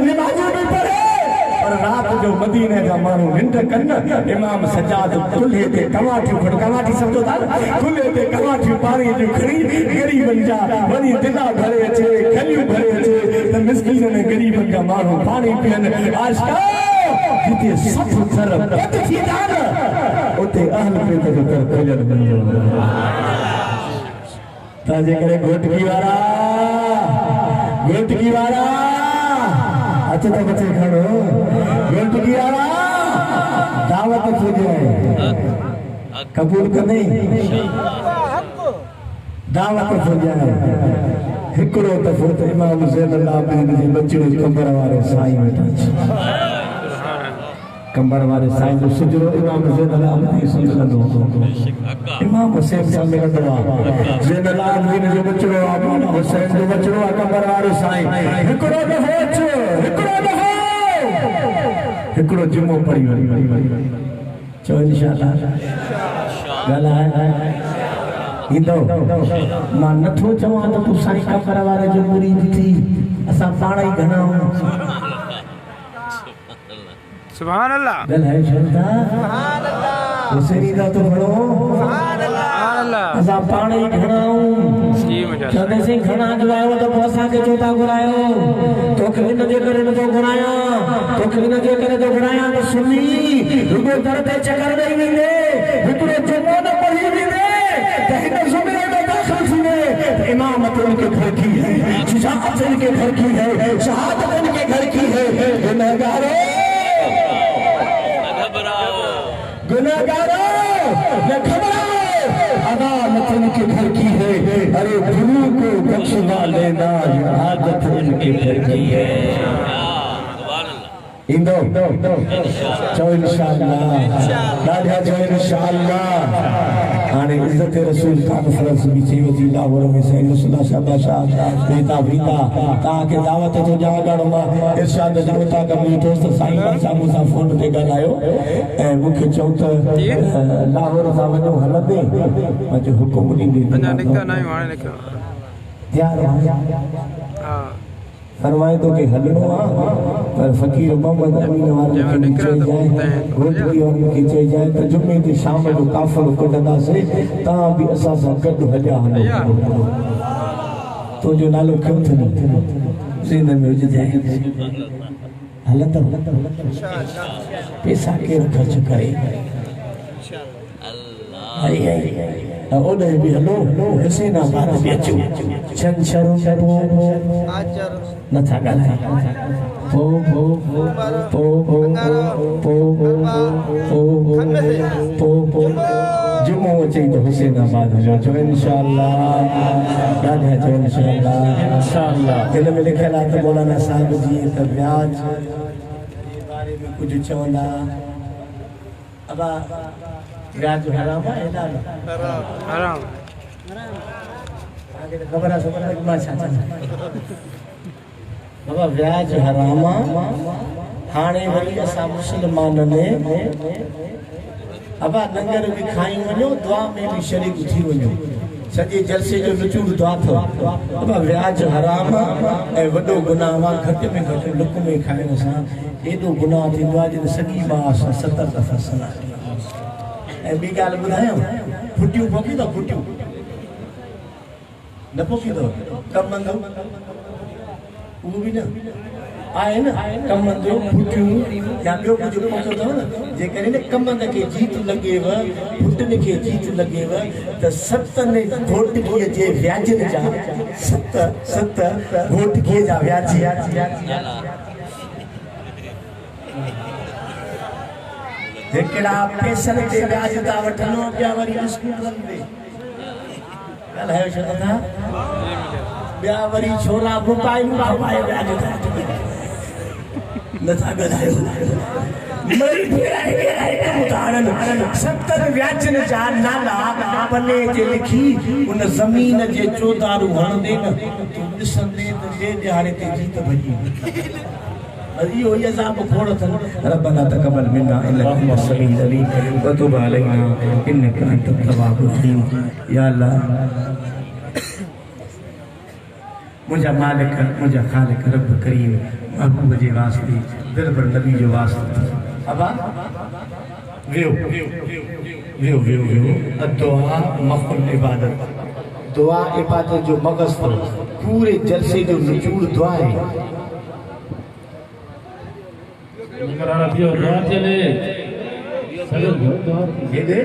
नमाज़ भी पढ़े। पर रात जो मदीने जा माण्हू निंड कनि। इमाम सजाद कुल्हे ते कवाटियूं खणी, कवाटी सम्झो था, कुल्हे ते कवाटियूं पाणी जूं खणी ग़रीबनि जा वञी दिला भरे अचे, खलियूं भरे अचे त मिस्कीननि ऐं ग़रीबनि जा माण्हू पाणी पीअनि। आशिक़ो जिते 60 दर बंदि थींदा न उते अहल बैत जो दर खुलियल हूंदो। तंहिंजे करे घोटकी वारा अच त बचे खड़ो। घोटकी वारा दावत थी जाए कबूल कंदे, दावत थी जाए। हिकिड़ो दफ़ो त इमाम ज़ैनुल आबिदीन जे बचड़े कंबर वारे साईं वेठा। कंबर वारे साईं जो सिजरो इमाम ज़ैनुल आबिदीन संगलंदो। इमाम हुसैन सां मिलंदो आहे। ज़ैनुल आबिदीन जो बचड़ो आहे, मौला हुसैन जो बचड़ो आहे। कंबर वारो साईं हिकिड़ो दफ़ो अचो, हिकिड़ो जुमो पढ़ी वञ। चओ इंशाअल्लाह ॻाल्हाए ईंदो। मां नथो चवां त तूं साईं कंबर वारे जो मुरीद थी। असां पाण ई घणा आहियूं। सुभान अल्लाह। ॻाल्हाए छॾंदा हुसैनी दा तो घणो। सुभान अल्लाह। असां पाण ई घणा आहियूं। जी मुझा चवंदे साईं घणा घुरायो त पोइ असांखे छो था घुरायो। तोखे हिन जे करे नथो घुरायां, तोखे हिन जे करे थो घुरायां त सुनी रुॻो दर ते चकर ॾेई वेंदे, हिकिड़ो जुमो न पढ़ी वेंदे त हिन ज़ुमे में दाख़िल थींदे। इमामत उनके घर की है, शुजाअत उनके घर की है, शहादत उनके घर की है। गुनहगारो के घर की है, अरे गुरु को बख्शवा लेना ये आदत इनके घर की है। इंदो चो इंशाअल्लाह दादा चो इंशाअल्लाह आने इज्जत रसूल कॉन्फ्रेंस भी थी वजी लाहौर में से रसूल शाबाश बेटा बीता ताके दावत तो जागण में इरशाद दावता का मेरे दोस्त साईं बादशाह मुसा फोन पे ॻाल्हायो ऐं मूंखे चओ त लाहौर सां वञो हलंदे मुंहिंजो हुकुम ॾींदे अञा निकिता न आहियूं हाणे निकिरो तयार हा फरमाए तो के हलनो पर फकीर मोहम्मद अमीन वाले के नीचे जाए रोज की और के नीचे जाए तो जुम्मे ते शाम को काफिलो कढंदा से ता भी असा सा गड हलिया हलो तो जो नालो क्यों थनी जिंदगी में उज जाए हलत इंशाअल्लाह पैसा के खर्च करे इंशाअल्लाह आई ओदे भी हलो हुसैनाबाद में अचो छन शरो न था गालाए पो जुमो अचे तो हुसैनाबाद जो चो इंशाअल्लाह गाधा चो इंशाअल्लाह दिल में लिखल है तो मौलाना साहब जी त ब्याज के बारे में कुछ चवंदा अबा ब्याज हराम है ना हराम आगे खबर है सब मा छा बाबा ब्याज हराम हाणे वरी असा मुसलमान ने अबा लंगर भी खाई वञो दुआ में भी शरीक थी वञो सॼे जलसे जो विचूड़ दुआ थो अबा ब्याज हराम ऐं वॾो गुनाह घटि में घटि लुक में खाइण सां एॾो गुनाह थींदो आहे जिन सॼी मास 70 दफ़ा सलाह ऐं ॿी ॻाल्हि ॿुधायां फुटियूं पोखी अथव फुटियूं न पोखी अथव कमंदो उहो बि न आहे न कमंदो फुटियूं या ॿियो कुझु पोखियो अथव न जेकॾहिं न कमंद खे जीत लॻेव फुटनि खे जीत लॻेव त 7 घोटकीअ जे व्याजनि जा 7 घोटकीअ जा व्याज हिकिड़ा पैसनि ते व्याज था वठनि ॿिया वरी स्कूलनि ते ॻाल्हायो छो नथा ॿिया वरी छोरा मोबाइलूं खपाए व्याज था नथा ॻाल्हायो मरी फेराए उदाहरण 70 व्याजनि जा नाला पने ते लिखी उन ज़मीन जे चौधारू हणंदे न तूं ॾिसंदे त ॿिए ॾियारे ते जीत भॼी अयो ये साहब खोड़ थन रब्बना तकब्बल मिन्ना इन्नका अंतस समीउल अलीम व तुब अलैना इन्नका अंतत तव्वाबुर रहीम या अल्लाह मुझा मालिक मुझा खालिक रब करीम महबूब जे वास्ते दिल पर नबी जो वास्ते अबा वियो दुआ मखुल इबादत दुआ इबादत जो मगज़ पूरे जलसे जो निचोड़ दुआ है करारा पियो दुआ चले सगल दुआ हेदे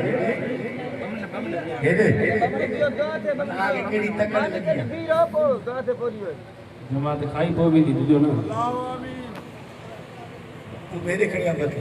आगे केड़ी तकड़ लगी जमात खाई पो भी दी जो ना तू मेरे खड़िया बत